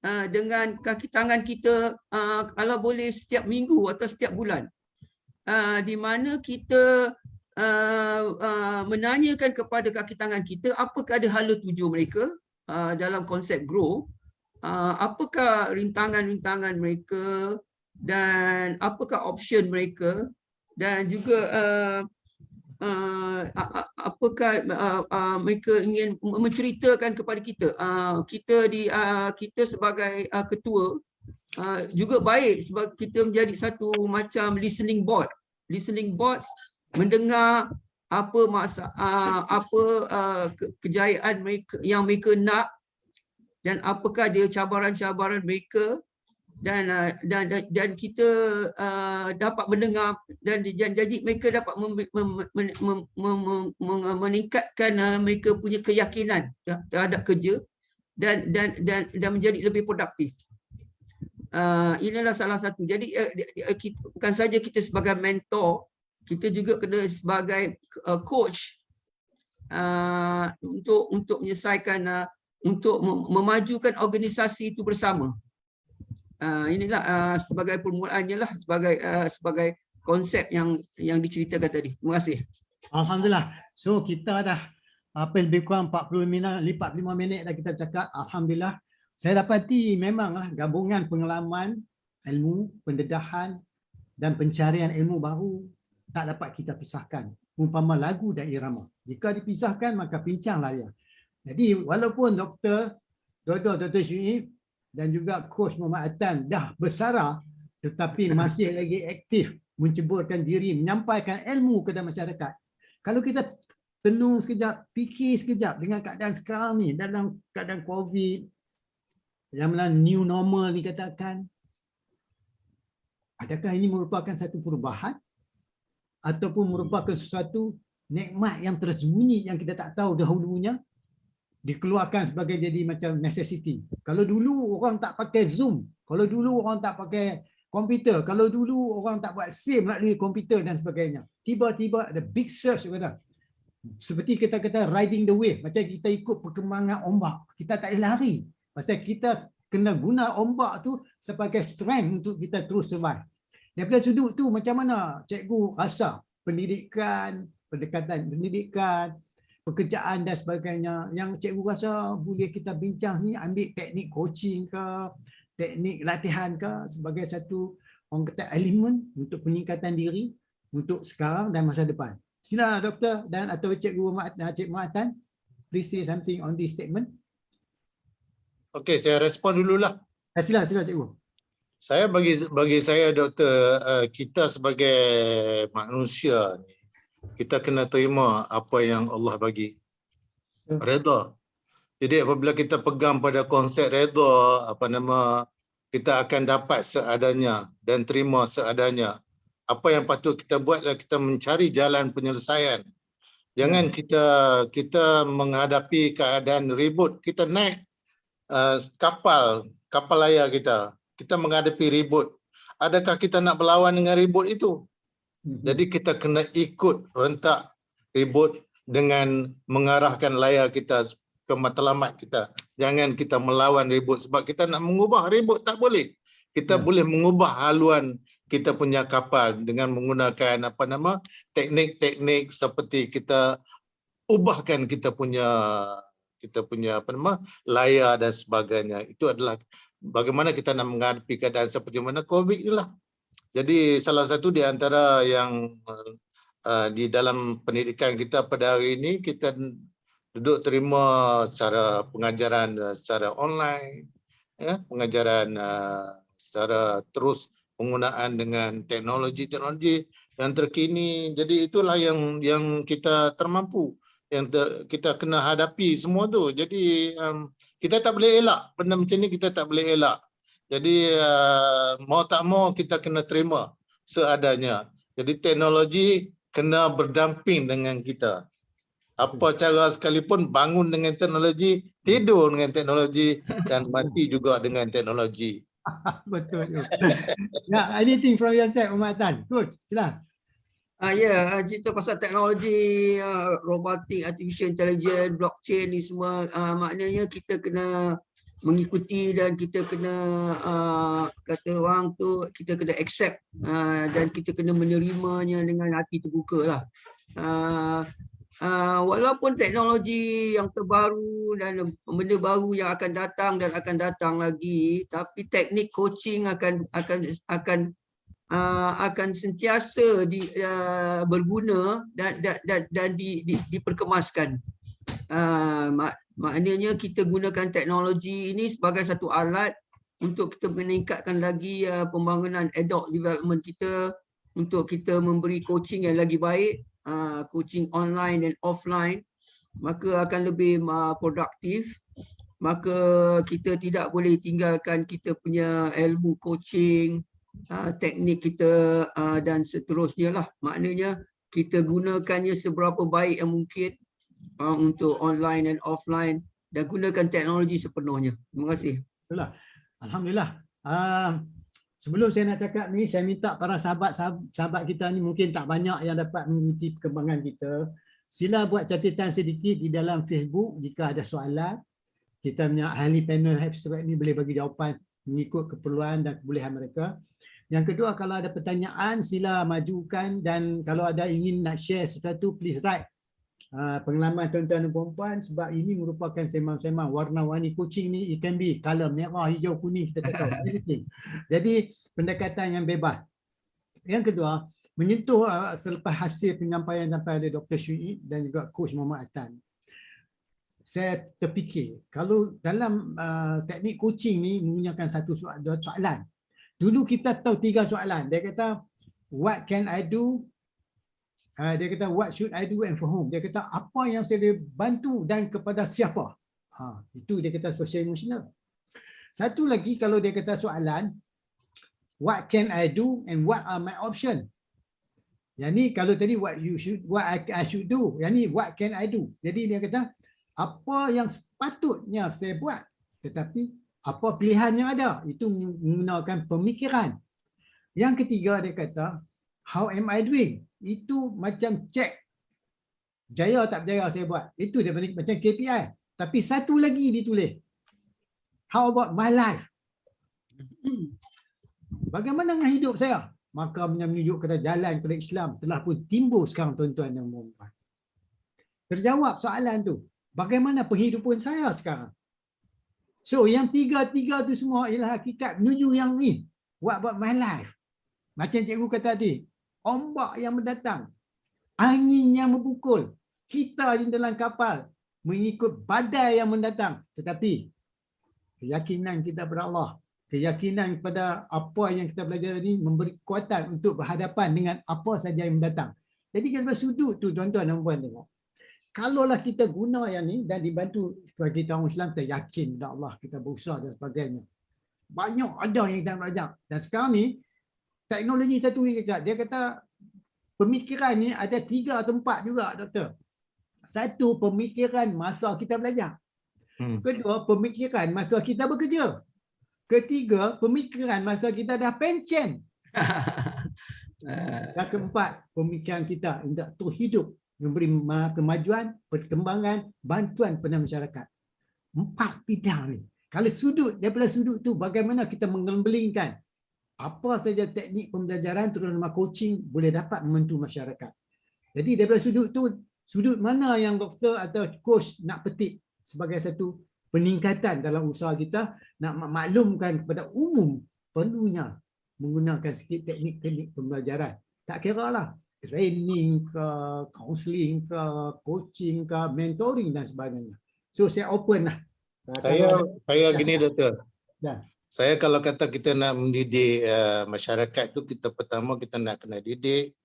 dengan kaki tangan kita, kalau boleh setiap minggu atau setiap bulan, di mana kita menanyakan kepada kaki tangan kita apakah ada hala tuju mereka dalam konsep grow, apakah rintangan-rintangan mereka dan apakah option mereka, dan juga apakah mereka ingin menceritakan kepada kita. Kita sebagai ketua juga baik sebab kita menjadi satu macam listening board mendengar apa kejayaan mereka yang mereka nak, dan apakah dia cabaran-cabaran mereka, dan kita dapat mendengar, dan jadi mereka dapat meningkatkan mereka punya keyakinan terhadap kerja dan menjadi lebih produktif. Inilah salah satu. Jadi bukan saja kita sebagai mentor, kita juga kena sebagai coach untuk menyelesaikan, untuk memajukan organisasi itu bersama. Inilah sebagai permulaannya lah, sebagai konsep yang diceritakan tadi. Terima kasih. Alhamdulillah. So kita dah lebih kurang 45 minit dah kita cakap. Alhamdulillah. Saya dapati memanglah gabungan pengalaman, ilmu, pendedahan dan pencarian ilmu baru tak dapat kita pisahkan. Umpama lagu dan irama. Jika dipisahkan maka pincang layar. Jadi walaupun Dr. Dodo, Dr. Syuib dan juga Coach Muhammad Atan dah bersara, tetapi masih lagi aktif menceburkan diri, menyampaikan ilmu kepada masyarakat. Kalau kita tenung sekejap, fikir sekejap dengan keadaan sekarang ni, dalam keadaan COVID, yang mana new normal dikatakan, adakah ini merupakan satu perubahan ataupun merupakan sesuatu nikmat yang tersembunyi yang kita tak tahu dahulunya, dikeluarkan sebagai jadi macam necessity. Kalau dulu orang tak pakai Zoom, kalau dulu orang tak pakai komputer, kalau dulu orang tak buat save melalui komputer dan sebagainya, tiba-tiba ada big search kata. Seperti kita kata riding the wave, macam kita ikut perkembangan ombak, kita tak boleh lari. Pasal kita kena guna ombak tu sebagai strength untuk kita terus survive. Daripada sudut tu macam mana cikgu rasa pendidikan, pendekatan pendidikan, pekerjaan dan sebagainya yang cikgu rasa boleh kita bincang ni, ambil teknik coaching ke, teknik latihan ke sebagai satu orang kata elemen untuk peningkatan diri untuk sekarang dan masa depan. Sila doktor dan atau cikgu Muhammad, please say something on this statement. Okey, saya respon dululah. Sila cikgu. Saya bagi saya doktor, kita sebagai manusia ni, kita kena terima apa yang Allah bagi. Redha. Jadi apabila kita pegang pada konsep redha, kita akan dapat seadanya dan terima seadanya. Apa yang patut kita buat adalah kita mencari jalan penyelesaian. Jangan kita menghadapi keadaan ribut, kita naik kapal layar kita menghadapi ribut. Adakah kita nak berlawan dengan ribut itu? Jadi kita kena ikut rentak ribut dengan mengarahkan layar kita ke matlamat kita. Jangan kita melawan ribut, sebab kita nak mengubah ribut tak boleh. Kita boleh mengubah haluan kita punya kapal dengan menggunakan teknik-teknik seperti kita ubahkan kita punya layar dan sebagainya. Itu adalah bagaimana kita nak menghadapi keadaan seperti mana COVID inilah. Jadi salah satu di antara yang di dalam pendidikan kita pada hari ini, kita duduk terima secara pengajaran secara online, ya, pengajaran secara terus penggunaan dengan teknologi yang terkini. Jadi itulah yang kita termampu, yang kita kena hadapi semua tu. Jadi kita tak boleh elak benda macam ni, kita tak boleh elak. Jadi mau tak mau kita kena terima seadanya. Jadi teknologi kena berdamping dengan kita. Apa cara sekalipun, bangun dengan teknologi, tidur dengan teknologi, dan mati juga dengan teknologi. Betul. Ya, anything from your side, Umar Tan? Good, sila. Cerita pasal teknologi, robotik, artificial intelligence, blockchain ni semua, maknanya kita kena mengikuti dan kita kena kata orang tu, kita kena accept dan kita kena menerimanya dengan hati terbuka lah. Walaupun teknologi yang terbaru dan benda baru yang akan datang dan akan datang lagi, tapi teknik coaching akan sentiasa berguna dan diperkemaskan. Maknanya kita gunakan teknologi ini sebagai satu alat untuk kita meningkatkan lagi pembangunan adult development kita, untuk kita memberi coaching yang lagi baik, coaching online dan offline, maka akan lebih produktif. Maka kita tidak boleh tinggalkan kita punya ilmu coaching, teknik kita dan seterusnya lah. Maknanya kita gunakannya seberapa baik yang mungkin untuk online dan offline, dan gunakan teknologi sepenuhnya. Terima kasih. Itulah. Alhamdulillah. Sebelum saya nak cakap ni, saya minta para sahabat kita ni mungkin tak banyak yang dapat mengikuti perkembangan kita. Sila buat catatan sedikit di dalam Facebook jika ada soalan. Kita punya ahli panel abstract ni boleh bagi jawapan mengikut keperluan dan kebolehan mereka. Yang kedua, kalau ada pertanyaan sila majukan, dan kalau ada ingin nak share sesuatu, please write. Pengalaman tuan-tuan dan puan-puan, sebab ini merupakan semang-semang warna-warni coaching ni, it can be color merah, hijau, kuning, kita tak tahu. Jadi pendekatan yang bebas. Yang kedua, menyentuh selepas hasil penyampaian oleh Dr. Syuib dan juga Coach Muhammad Atan. Saya terfikir, kalau dalam teknik coaching ni menggunakan dua soalan. Dulu kita tahu 3 soalan. Dia kata, what can I do? Dia kata, what should I do and for whom? Dia kata, apa yang saya boleh bantu dan kepada siapa? Itu dia kata social emotional. Satu lagi, kalau dia kata soalan, what can I do and what are my options? Yang ni kalau tadi what I should do. Yang ni what can I do? Jadi dia kata, apa yang sepatutnya saya buat, tetapi apa pilihan yang ada. Itu menggunakan pemikiran. Yang ketiga dia kata, how am I doing? Itu macam cek jaya tak berjaya saya buat. Itu dia macam KPI. Tapi satu lagi ditulis, how about my life? Bagaimana dengan hidup saya? Maka menunjuk kepada jalan kepada Islam telah pun timbul sekarang, tuan-tuan dan puan-puan. Terjawab soalan tu, bagaimana penghidupan saya sekarang? So yang tiga-tiga tu semua ialah hakikat menuju yang ni. What about my life? Macam cikgu kata tadi, ombak yang mendatang, angin yang memukul, kita di dalam kapal mengikut badai yang mendatang. Tetapi keyakinan kita kepada Allah, keyakinan kepada apa yang kita belajar ini memberi kekuatan untuk berhadapan dengan apa saja yang mendatang. Jadi dari sudut tu tuan-tuan dan puan tengok, kalaulah kita guna yang ni dan dibantu sebagai kita orang Islam, kita yakin kepada Allah, kita berusaha dan sebagainya. Banyak ada yang kita belajar. Dan sekarang ni teknologi satu ni dia kata pemikiran ni ada 3 tempat juga, doktor. Satu, pemikiran masa kita belajar. Kedua, pemikiran masa kita bekerja. Ketiga, pemikiran masa kita dah pencen. Dan keempat, pemikiran kita untuk hidup memberi kemajuan, perkembangan, bantuan pada masyarakat. 4 bidang ni. Kalau daripada sudut tu bagaimana kita mengembelingkan apa saja teknik pembelajaran terutama coaching boleh dapat membantu masyarakat. Jadi daripada sudut tu, sudut mana yang doktor atau coach nak petik sebagai satu peningkatan dalam usaha kita, nak maklumkan kepada umum, perlunya menggunakan sikit teknik-teknik pembelajaran. Tak kira lah training ke, counselling ke, coaching ke, mentoring dan sebagainya. So saya open lah. Saya gini doktor. Ya. Saya kalau kata kita nak mendidik masyarakat tu, kita pertama kita nak kena didik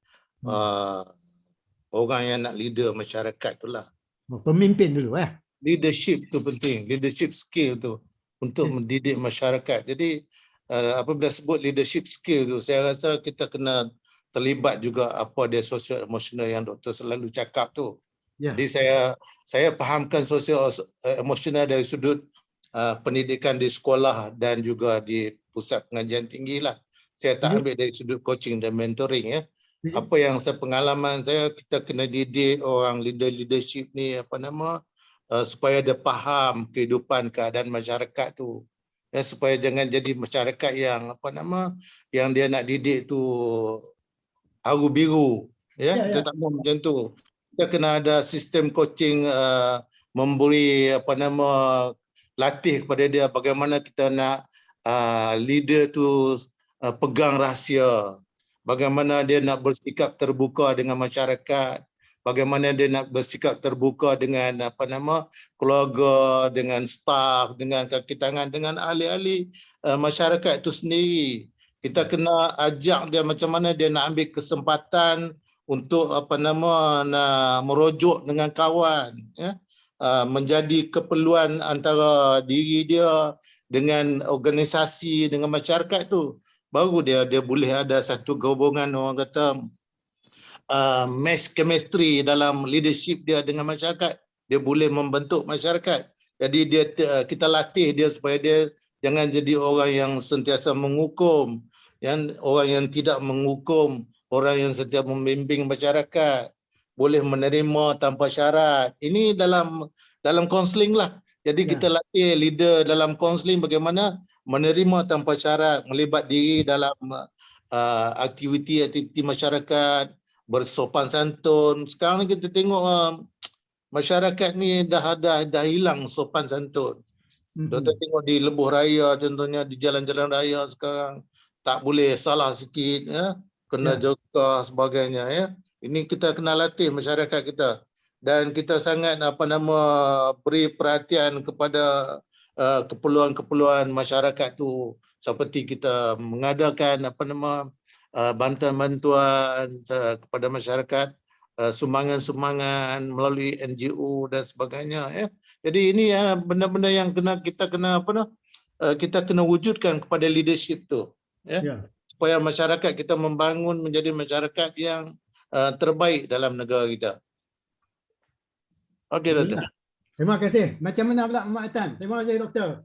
orang yang nak leader masyarakat tu lah. Pemimpin dulu Leadership tu penting, leadership skill tu untuk mendidik masyarakat. Jadi apabila sebut leadership skill tu, saya rasa kita kena terlibat juga apa dia social emotional yang doktor selalu cakap tu. Ya. Jadi saya fahamkan social emotional dari sudut pendidikan di sekolah dan juga di pusat pengajian tinggi lah. Saya tak ambil dari sudut coaching dan mentoring ya. Apa yang pengalaman saya, kita kena didik orang leadership ni supaya dia faham kehidupan keadaan masyarakat tu. Ya, supaya jangan jadi masyarakat yang yang dia nak didik tu haru biru. Ya, kita tak mau macam tu. Kita kena ada sistem coaching, memberi latih kepada dia bagaimana kita nak leader tu pegang rahsia, bagaimana dia nak bersikap terbuka dengan masyarakat, bagaimana dia nak bersikap terbuka dengan keluarga, dengan staf, dengan kaki tangan, dengan ahli-ahli masyarakat itu sendiri. Kita kena ajak dia macam mana dia nak ambil kesempatan untuk nak merujuk dengan kawan, ya. Menjadi keperluan antara diri dia dengan organisasi, dengan masyarakat tu, baru dia boleh ada satu gabungan, orang kata mesh chemistry dalam leadership dia dengan masyarakat. Dia boleh membentuk masyarakat. Jadi kita latih dia supaya dia jangan jadi orang yang sentiasa menghukum, orang yang tidak menghukum, orang yang sentiasa membimbing masyarakat, boleh menerima tanpa syarat. Ini dalam kaunseling lah. Jadi kita latih leader dalam kaunseling bagaimana menerima tanpa syarat, melibat diri dalam aktiviti-aktiviti masyarakat, bersopan santun. Sekarang ni kita tengok masyarakat ni dah hilang sopan santun. Kita tengok di lebuh raya, contohnya di jalan-jalan raya sekarang tak boleh salah sikit, ya, kena jaga sebagainya, ya. Ini kita kena latih masyarakat kita, dan kita sangat beri perhatian kepada keperluan-keperluan masyarakat tu, seperti kita mengadakan bantuan-bantuan kepada masyarakat, sumbangan-sumbangan melalui NGO dan sebagainya, ya. Jadi ini benda-benda yang kita kena wujudkan kepada leadership tu, ya. Supaya masyarakat kita membangun menjadi masyarakat yang terbaik dalam negara kita. Okey, doktor. Terima kasih. Macam mana pula Mak Atan? Terima kasih doktor.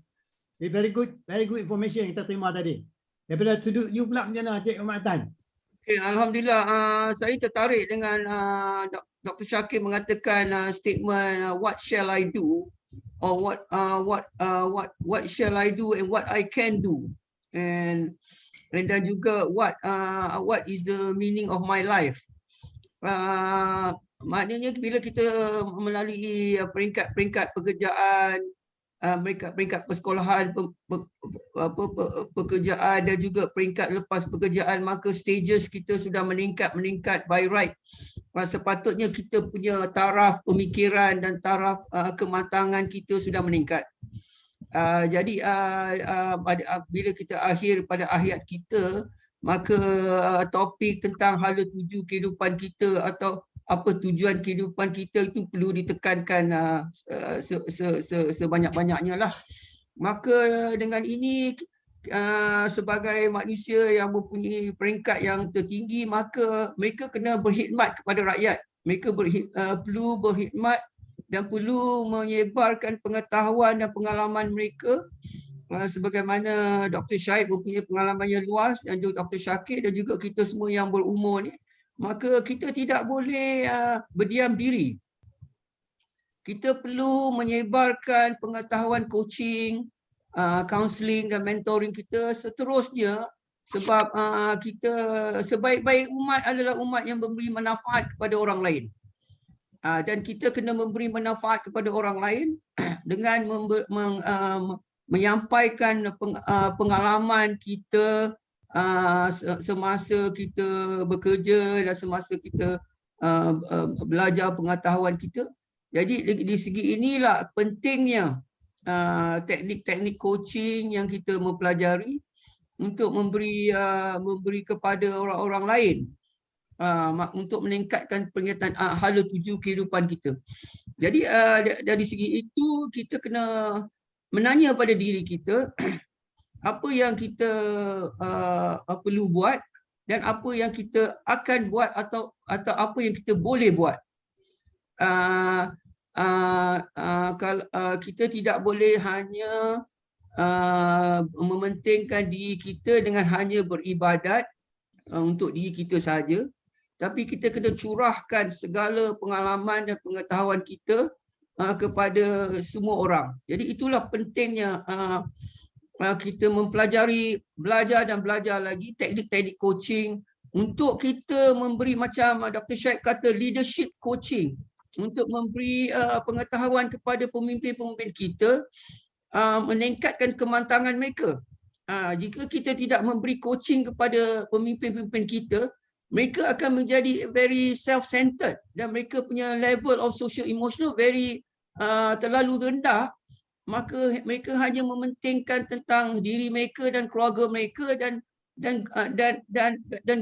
Very good information yang kita terima tadi. Daripada sudut you pula macam mana Cik Mak Atan? Okay, Alhamdulillah, saya tertarik dengan Dr. Shakir mengatakan statement what shall I do, or what shall I do and what I can do, and dan juga what is the meaning of my life. Maknanya bila kita melalui peringkat-peringkat pekerjaan, peringkat persekolahan, pekerjaan dan juga peringkat lepas pekerjaan, maka stages kita sudah meningkat by right. Sepatutnya kita punya taraf pemikiran dan taraf kematangan kita sudah meningkat. Jadi bila kita pada akhir kita, maka topik tentang hala tuju kehidupan kita atau apa tujuan kehidupan kita itu perlu ditekankan sebanyak-banyaknya lah. Maka dengan ini sebagai manusia yang mempunyai peringkat yang tertinggi, maka mereka kena berkhidmat kepada rakyat. Mereka perlu berkhidmat dan perlu menyebarkan pengetahuan dan pengalaman mereka, sebagaimana Dr. Syahid mempunyai pengalaman yang luas, dan juga Dr. Shakir dan juga kita semua yang berumur ni. maka kita tidak boleh berdiam diri. Kita perlu menyebarkan pengetahuan coaching, counselling dan mentoring kita seterusnya, sebab kita sebaik-baik umat adalah umat yang memberi manfaat kepada orang lain. Dan kita kena memberi manfaat kepada orang lain dengan menyampaikan pengalaman kita semasa kita bekerja dan semasa kita belajar pengetahuan kita. Jadi di segi inilah pentingnya teknik-teknik coaching yang kita mempelajari untuk memberi kepada orang-orang lain, untuk meningkatkan penglihatan hala tuju kehidupan kita. Jadi dari segi itu kita kena menanya pada diri kita apa yang kita perlu buat dan apa yang kita akan buat atau apa yang kita boleh buat. Kalau kita tidak boleh hanya mementingkan diri kita dengan hanya beribadat untuk diri kita saja, tapi kita kena curahkan segala pengalaman dan pengetahuan kita kepada semua orang. Jadi itulah pentingnya kita mempelajari, belajar lagi teknik-teknik coaching untuk kita memberi, macam Dr. Syed kata, leadership coaching, untuk memberi pengetahuan kepada pemimpin-pemimpin kita, meningkatkan kematangan mereka. Jika kita tidak memberi coaching kepada pemimpin-pemimpin kita, mereka akan menjadi very self-centered dan mereka punya level of social emotional very terlalu rendah. Maka mereka hanya mementingkan tentang diri mereka dan keluarga mereka dan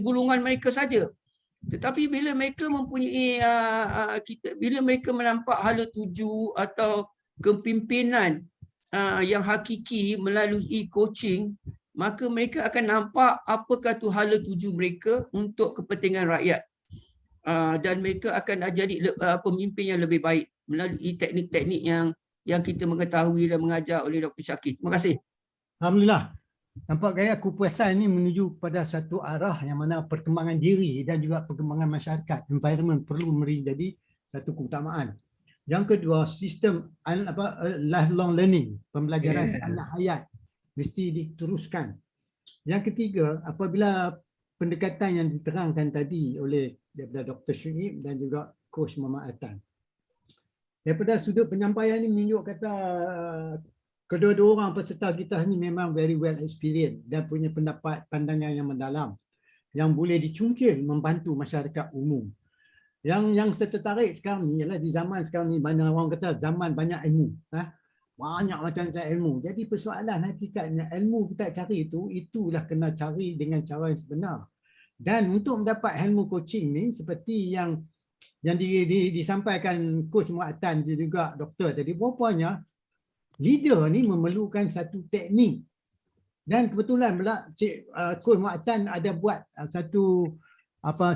golongan mereka saja. Tetapi bila mereka mempunyai bila mereka menampak hala tuju atau kepimpinan yang hakiki melalui coaching, maka mereka akan nampak apakah tu hala tuju mereka untuk kepentingan rakyat, dan mereka akan jadi pemimpin yang lebih baik melalui teknik-teknik yang kita mengetahui dan mengajar oleh Dr. Syakir. Terima kasih. Alhamdulillah. Nampak gaya kepuasan ini menuju kepada satu arah yang mana perkembangan diri dan juga perkembangan masyarakat, environment perlu menjadi satu keutamaan. Yang kedua, sistem lifelong learning, pembelajaran sepanjang hayat mesti diteruskan. Yang ketiga, apabila pendekatan yang diterangkan tadi oleh daripada Dr. Syuib dan juga Coach Muhammad Atan, daripada sudut penyampaian ini menunjuk kata kedua-dua orang peserta kita ni memang very well experienced dan punya pendapat pandangan yang mendalam yang boleh dicungkil membantu masyarakat umum. Yang saya tertarik sekarang ni ialah di zaman sekarang ni, banyak orang kata zaman banyak ilmu. Banyak macam-macam ilmu. Jadi persoalan hakikatnya ilmu kita cari itulah kena cari dengan cara yang sebenar. Dan untuk mendapat ilmu coaching ni seperti yang disampaikan Coach Mu'atan juga doktor tadi, rupanya leader ni memerlukan satu teknik. Dan kebetulan pula Coach Mu'atan ada buat satu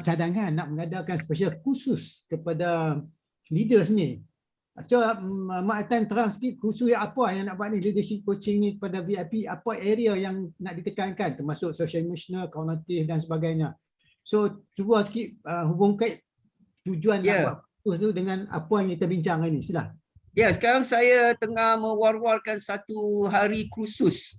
cadangan nak mengadakan special khusus kepada leaders ni. Mu'atan terang sikit khusus apa yang nak buat ni, leadership coaching ni kepada VIP, apa area yang nak ditekankan termasuk social emotional, kognitif dan sebagainya. So cuba sikit hubungkan tujuan nak buat khusus tu dengan apa yang kita bincang hari ni. Sila. Ya, sekarang saya tengah mewar-warkan satu hari khusus.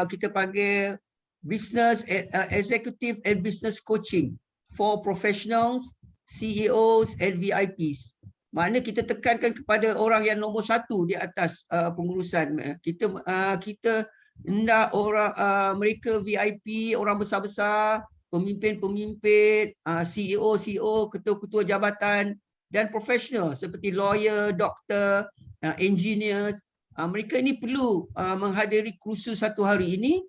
Kita panggil Business Executive and Business Coaching for Professionals, CEOs and VIPs. Maknanya kita tekankan kepada orang yang nombor satu di atas pengurusan. Kita hendak orang mereka VIP, orang besar-besar, pemimpin-pemimpin, CEO, ketua-ketua jabatan dan profesional seperti lawyer, doktor, engineers. Mereka ini perlu menghadiri kursus satu hari ini,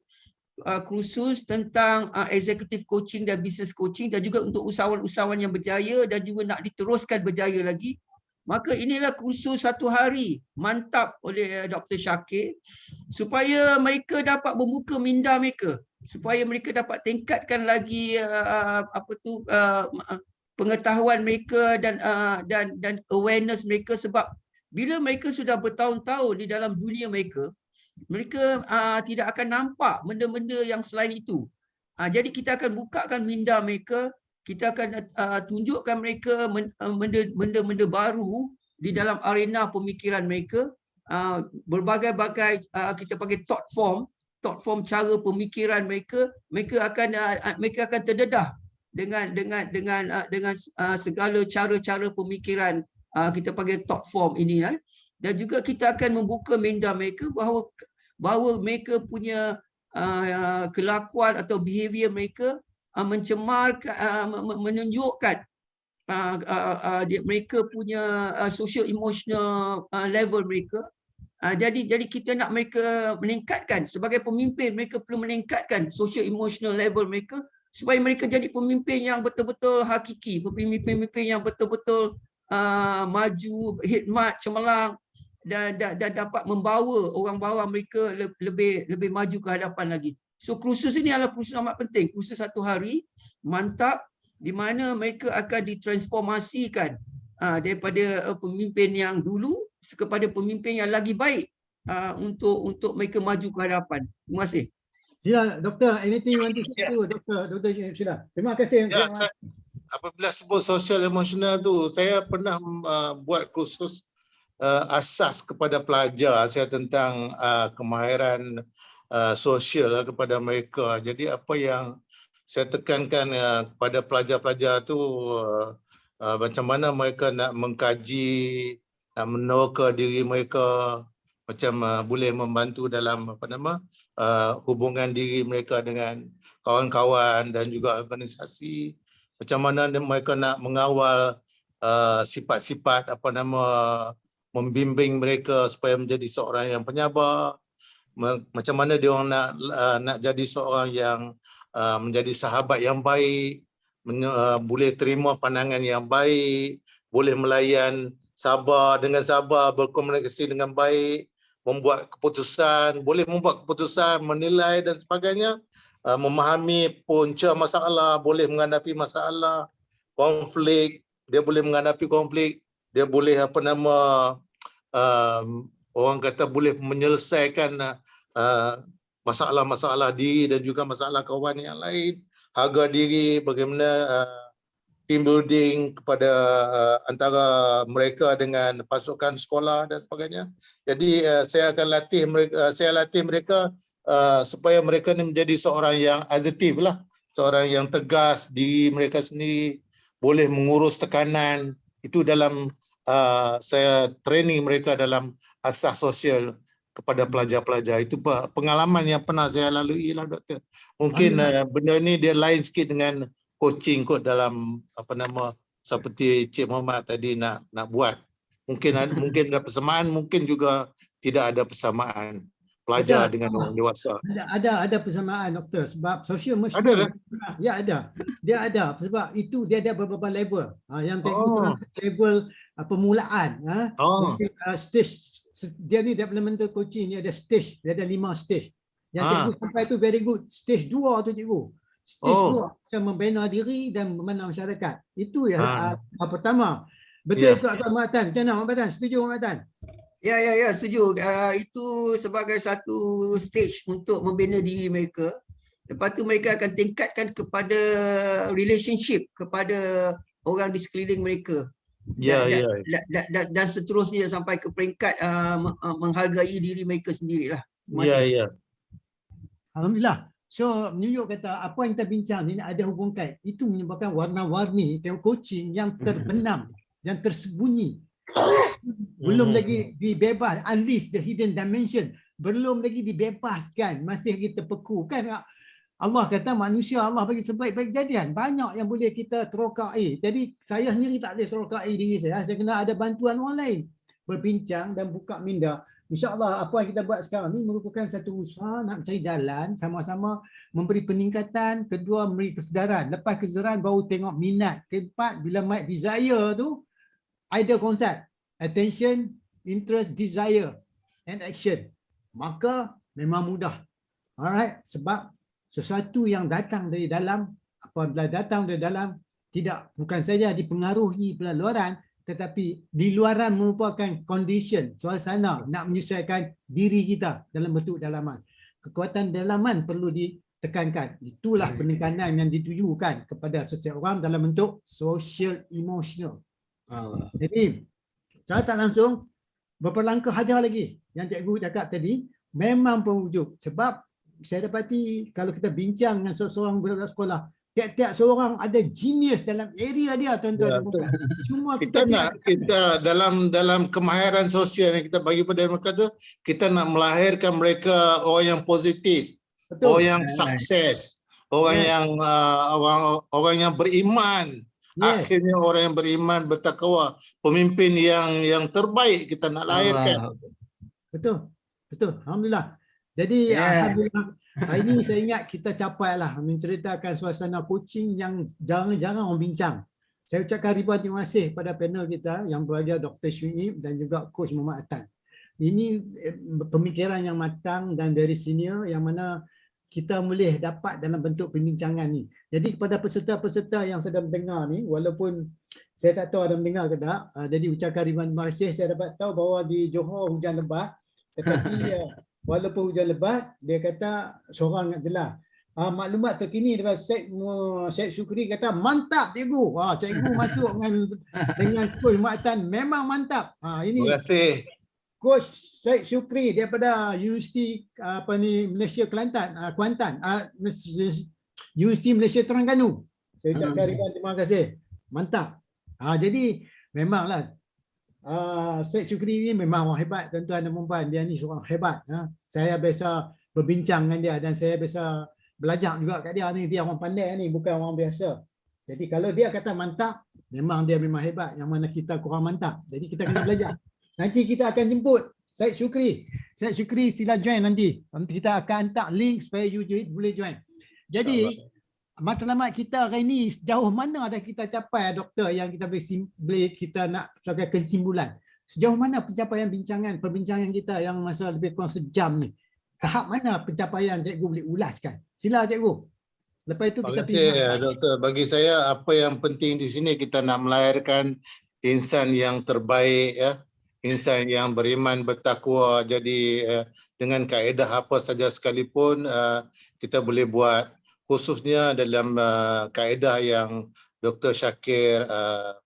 kursus tentang executive coaching dan business coaching, dan juga untuk usahawan-usahawan yang berjaya dan juga nak diteruskan berjaya lagi. Maka inilah kursus satu hari mantap oleh Dr. Syakir supaya mereka dapat membuka minda mereka, supaya mereka dapat tingkatkan lagi pengetahuan mereka dan awareness mereka, sebab bila mereka sudah bertahun-tahun di dalam dunia mereka tidak akan nampak benda-benda yang selain itu. Jadi kita akan bukakan minda mereka kita akan tunjukkan mereka benda-benda baru di dalam arena pemikiran mereka. Berbagai-bagai kita panggil thought form cara pemikiran mereka akan terdedah dengan segala cara-cara pemikiran kita panggil thought form ini. Dan juga kita akan membuka minda mereka bahawa mereka punya kelakuan atau behavior mereka mencemarkan, menunjukkan mereka punya social emotional level mereka. Jadi kita nak mereka meningkatkan sebagai pemimpin, mereka perlu meningkatkan social emotional level mereka supaya mereka jadi pemimpin yang betul-betul hakiki, pemimpin yang betul-betul maju, khidmat, cemerlang dan dapat membawa orang bawah mereka lebih maju ke hadapan lagi. So kursus ini adalah kursus amat penting, kursus 1 hari mantap di mana mereka akan ditransformasikan daripada pemimpin yang dulu kepada pemimpin yang lagi baik untuk mereka maju ke hadapan. Terima kasih. Sila, Doktor, anything you want to say to Dr. Sila? Terima kasih. Ya, apabila sebut social emotional tu, saya pernah buat kursus asas kepada pelajar saya tentang kemahiran sosial kepada mereka. Jadi apa yang saya tekankan kepada pelajar-pelajar tu macam mana mereka nak mengkaji, nak meneroka diri mereka, macam boleh membantu dalam hubungan diri mereka dengan kawan-kawan dan juga organisasi. Macam mana mereka nak mengawal sifat-sifat membimbing mereka supaya menjadi seorang yang penyabar. Macam mana dia orang nak jadi seorang yang menjadi sahabat yang baik, boleh terima pandangan yang baik, boleh melayan dengan sabar, berkomunikasi dengan baik, membuat keputusan, menilai dan sebagainya, memahami punca masalah, boleh menghadapi masalah, konflik, dia boleh menghadapi konflik, dia boleh orang kata boleh menyelesaikan masalah-masalah diri dan juga masalah kawan yang lain, harga diri, bagaimana team building kepada antara mereka dengan pasukan sekolah dan sebagainya. Jadi saya latih mereka supaya mereka ni menjadi seorang yang asertif lah, seorang yang tegas diri mereka sendiri, boleh mengurus tekanan. Itu dalam saya training mereka dalam asas sosial kepada pelajar-pelajar. Itu pengalaman yang pernah saya lalui lah, Doktor. Mungkin benda ni dia lain sikit dengan coaching kot dalam seperti Cik Muhammad tadi nak buat. Mungkin ada persamaan, mungkin juga tidak ada persamaan pelajar dengan orang dewasa. Ada persamaan, Doktor, sebab social emotional. Ya ada. Dia ada sebab itu dia ada beberapa level. Yang level permulaan, stage. Dia ni developmental coaching, dia ada stage, dia ada 5 stage. Yang cikgu sampai tu very good. Stage 2 tu cikgu. Stage 2 macam membina diri dan membina masyarakat. Itu yang pertama. Betul itu Muhammad Tan. Macam mana Muhammad Tan? Setuju Muhammad Tan? Ya, setuju. Itu sebagai satu stage untuk membina diri mereka. Lepas tu mereka akan tingkatkan kepada relationship kepada orang di sekeliling mereka. Dan seterusnya sampai ke peringkat menghargai diri mereka sendirilah. Ya. Alhamdulillah. So New York kata apa yang kita bincang ni ada hubung kait. Itu menyebabkan warna-warni coaching yang terbenam, yang tersembunyi. Belum lagi dibebas, unleash the hidden dimension. Belum lagi dibebaskan, masih lagi terpeku. Kan Allah kata manusia Allah bagi sebaik-baik kejadian. Banyak yang boleh kita terokai. Jadi saya sendiri tak boleh terokai diri saya. Saya kena ada bantuan orang lain. Berbincang dan buka minda. InsyaAllah apa yang kita buat sekarang ni merupakan satu usaha nak cari jalan. Sama-sama memberi peningkatan. Kedua, memberi kesedaran. Lepas kesedaran baru tengok minat. Keempat, bila desire tu, ada konsep. Attention, interest, desire and action. Maka memang mudah. Alright, sebab sesuatu yang datang dari dalam, apabila datang dari dalam, bukan saja dipengaruhi oleh luaran, tetapi di luaran merupakan condition, suasana nak menyesuaikan diri kita dalam bentuk dalaman. Kekuatan dalaman perlu tekankan. Itulah penekanan yang ditujukan kepada setiap orang dalam bentuk social emotional. Jadi saya tak langsung beberapa langkah ada lagi yang cikgu cakap tadi memang pewujud. Sebab saya dapati kalau kita bincang dengan seorang budak sekolah, tiap-tiap seorang ada genius dalam area dia, tuan-tuan dan puan. Cuma Kita dalam kemahiran sosial yang kita bagi pada mereka tu, kita nak melahirkan mereka orang yang positif, orang yang sukses, orang yang orang yang beriman. Akhirnya orang yang beriman, bertakwa, pemimpin yang terbaik kita nak lahirkan. Betul. Alhamdulillah. Jadi alhamdulillah hari ini saya ingat kita capailah menceritakan suasana coaching yang jarang-jarang orang bincang. Saya ucapkan ribuan terima kasih pada panel kita yang berada Dr. Syuib dan juga Coach Muhammad Atan. Ini pemikiran yang matang dan very senior yang mana kita boleh dapat dalam bentuk perbincangan ni. Jadi kepada peserta-peserta yang sedang mendengar ni, walaupun saya tak tahu ada mendengar ke tak, jadi ucapkan ribuan terima kasih. Saya dapat tahu bahawa di Johor hujan lebat, tetapi walaupun hujan lebat, dia kata seorang nak jelas. Maklumat terkini daripada Syed Syukri kata mantap cikgu. Cikgu masuk dengan Coach Muhammad, memang mantap. Ini terima kasih. Coach Syed Syukri daripada Universiti Malaysia Kelantan, Kuantan, Universiti Malaysia Terengganu. Saya ucapkan ribuan terima kasih. Mantap. Jadi memanglah Syed Syukri ni memang orang hebat, tuan-tuan dan puan-puan. Dia ni seorang hebat. Saya biasa berbincang dengan dia dan saya biasa belajar juga kat dia ni. Dia orang pandai ni, bukan orang biasa. Jadi kalau dia kata mantap, memang dia memang hebat. Yang mana kita kurang mantap. Jadi kita kena belajar. Nanti kita akan jemput Syed Syukri. Syed Syukri sila join nanti. Nanti kita akan hantar link supaya you boleh join. Jadi matlamat kita hari ini sejauh mana dah kita capai, doktor, yang kita boleh kita nak sebagai kesimpulan. Sejauh mana pencapaian perbincangan kita yang masa lebih kurang sejam ni. Tahap mana pencapaian cikgu boleh ulaskan? Sila cikgu. Lepas itu kita terima kasih doktor. Bagi saya apa yang penting di sini kita nak melahirkan insan yang terbaik, insan yang beriman, bertakwa. Jadi dengan kaedah apa saja sekalipun kita boleh buat, khususnya dalam kaedah yang Dr. Shakir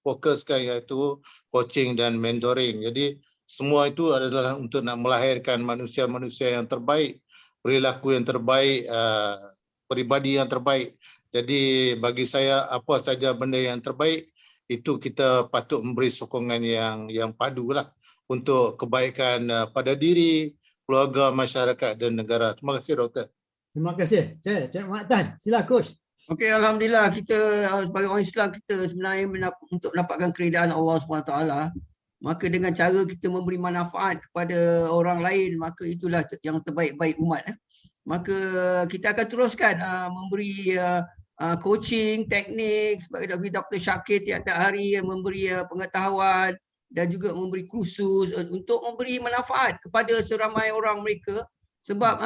fokuskan, iaitu coaching dan mentoring. Jadi semua itu adalah untuk nak melahirkan manusia-manusia yang terbaik, perilaku yang terbaik, peribadi yang terbaik. Jadi bagi saya apa saja benda yang terbaik itu kita patut memberi sokongan yang padulah untuk kebaikan pada diri, keluarga, masyarakat dan negara. Terima kasih doktor. Terima kasih. Cik Muhammad Tan, sila coach. Okey, alhamdulillah kita sebagai orang Islam kita sebenarnya untuk mendapatkan keridaan Allah SWT, maka dengan cara kita memberi manfaat kepada orang lain, maka itulah yang terbaik-baik umat. Maka kita akan teruskan memberi coaching, teknik sebagai Dr. Shakir tiap-tiap hari memberi pengetahuan dan juga memberi kursus untuk memberi manfaat kepada seramai orang mereka. Sebab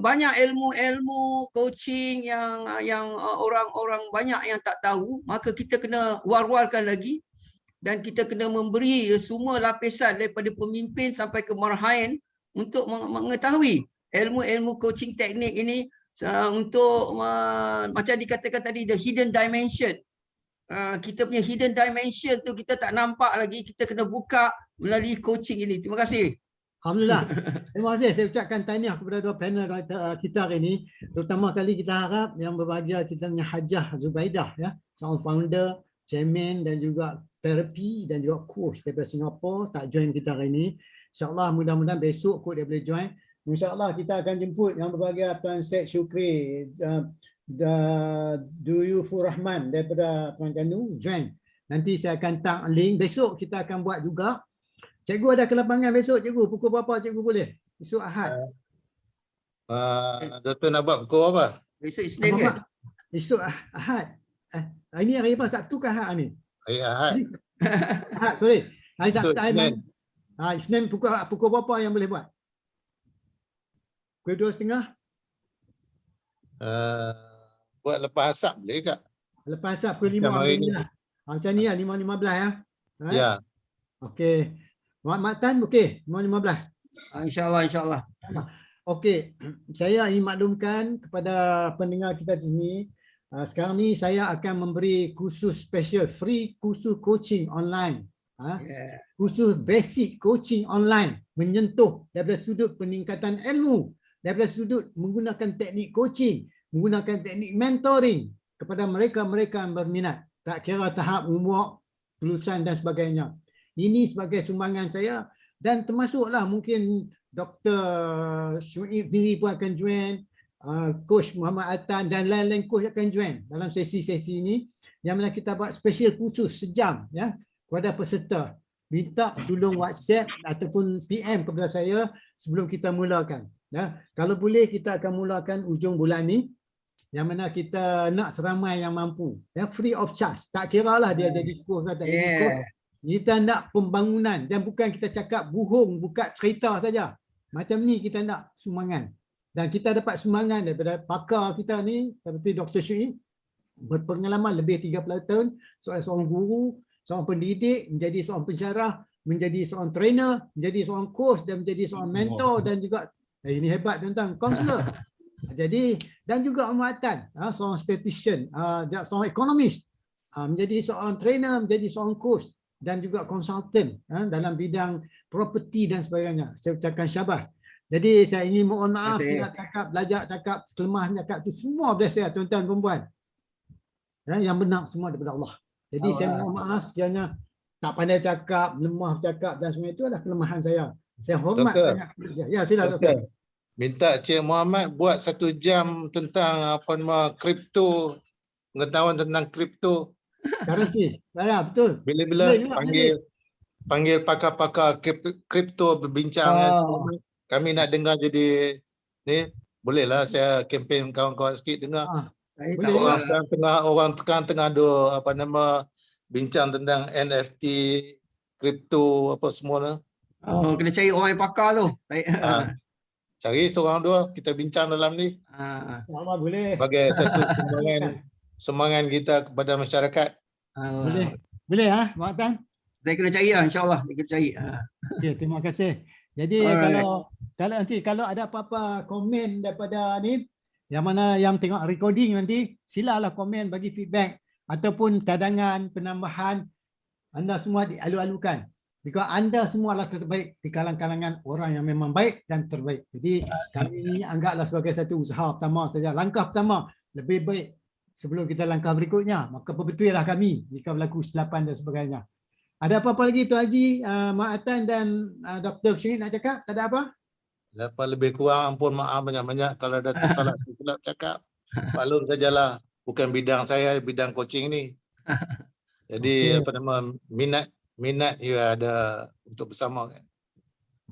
banyak ilmu-ilmu coaching yang orang-orang banyak yang tak tahu, maka kita kena war-warkan lagi dan kita kena memberi semua lapisan daripada pemimpin sampai ke marhain untuk mengetahui ilmu-ilmu coaching teknik ini untuk macam dikatakan tadi, the hidden dimension. Kita punya hidden dimension tu kita tak nampak lagi, kita kena buka melalui coaching ini. Terima kasih. Alhamdulillah. Terima kasih. Saya ucapkan tahniah kepada dua panel kita hari ini. Terutama kali kita harap yang berbahagia kita punya Hajah Zubaidah, seorang founder, chairman dan juga terapi dan juga coach daripada Singapura, tak join kita hari ini. InsyaAllah mudah-mudahan besok kot dia boleh join. InsyaAllah kita akan jemput yang berbahagia Tuan Syed Syukri, Duyufur Rahman daripada Terengganu, join. Nanti saya akan tag link. Besok kita akan buat juga. Cikgu ada kelapangan besok cikgu? Pukul berapa cikgu boleh? Besok Ahad. Doktor nak buat pukul apa? Besok Isnin kan? Besok Ahad. Ini hari apa? Sabtu ke Ahad ni? Hari Ahad. Ahad, sorry. Hari Sabtu. Isnin. Isnin pukul berapa yang boleh buat? Pukul 2:30? Buat lepas asap boleh tak? Lepas asap pukul 5. Macam ni lah, 5:15 ya? Ya. Okey. Muhammad Tan, okey, 5:15. InsyaAllah. Okey, saya ingin maklumkan kepada pendengar kita di sini, sekarang ni saya akan memberi kursus special, free kursus coaching online. Yeah. Kursus basic coaching online menyentuh daripada sudut peningkatan ilmu, daripada sudut menggunakan teknik coaching, menggunakan teknik mentoring kepada mereka-mereka yang berminat. Tak kira tahap umur, kelulusan dan sebagainya. Ini sebagai sumbangan saya dan termasuklah mungkin Dr. Syuib diri pun akan join, Coach Muhammad Atan dan lain-lain coach akan join dalam sesi-sesi ini yang mana kita buat special khusus sejam ya kepada peserta. Minta tolong WhatsApp ataupun PM kepada saya sebelum kita mulakan. Ya. Kalau boleh kita akan mulakan ujung bulan ni yang mana kita nak seramai yang mampu. Ya, free of charge. Tak kira lah dia jadi coach atau tak jadi coach. Kita nak pembangunan dan bukan kita cakap buhung, buka cerita saja. Macam ni kita nak sumbangan. Dan kita dapat sumbangan daripada pakar kita ni seperti Dr. Syuib berpengalaman lebih 30 tahun seorang guru, seorang pendidik, menjadi seorang pensyarah, menjadi seorang trainer, menjadi seorang coach dan menjadi seorang mentor dan juga ini hebat tentang konselor. Jadi dan juga amatan, seorang statistician, seorang ekonomis, menjadi seorang trainer, menjadi seorang coach dan juga konsultan dalam bidang property dan sebagainya. Saya ucapkan syabas. Jadi saya ingin mohon maaf silap cakap, belajar cakap, kelemahan cakap itu semua dari saya tuan-tuan dan puan. Yang benar semua daripada Allah. Jadi saya mohon maaf sekiranya tak pandai cakap, lemah cakap dan semua itu adalah kelemahan saya. Saya hormat sangat. Ya, silakan Doktor. Minta Cik Muhammad buat 1 jam tentang apa nama kripto, pengetahuan tentang kripto. Currency. Ya, betul. Bila-bila panggil pakar-pakar kripto berbincang. Kami nak dengar jadi ni, bolehlah saya kempen kawan-kawan sikit dengar. Orang sekarang tengah ada apa nama bincang tentang NFT, kripto apa semua. Kena cari orang yang pakar tu. Cari seorang dua kita bincang dalam ni. Allah boleh. Sebagai satu sumbangan kita kepada masyarakat. Boleh. Boleh Mak Tan? Saya kena cari insya-Allah, saya kena cari. Okey, terima kasih. Jadi kalau ada apa-apa komen daripada ni yang mana yang tengok recording nanti, silalah komen bagi feedback ataupun cadangan, penambahan. Anda semua dialu-alukan. Because anda semua adalah terbaik di kalangan orang yang memang baik dan terbaik. Jadi kami ini anggaplah sebagai satu usaha pertama saja. Langkah pertama lebih baik sebelum kita langkah berikutnya. Maka berbetullah kami jika berlaku kesilapan dan sebagainya. Ada apa-apa lagi Tuan Haji, Mak Atan dan Dr. Syuib nak cakap? Tak ada apa? Lepas lebih kurang ampun maaf banyak-banyak kalau ada tersalah silap cakap. Maklum sajalah, bukan bidang saya, bidang coaching ni. Jadi apa nama minat ya ada untuk bersama kan.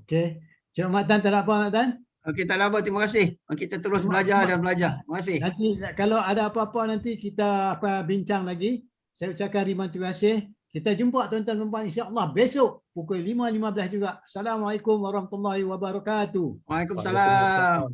Okey. Cik Mak Tan tak ada apa Mak Tan? Okey, tak ada apa, terima kasih. Kita terus belajar dan belajar. Terima kasih. Nanti kalau ada apa-apa nanti kita bincang lagi. Saya ucapkan terima kasih. Kita jumpa tuan-tuan dan puan insya-Allah besok pukul 5.15 juga. Assalamualaikum warahmatullahi wabarakatuh. Waalaikumsalam.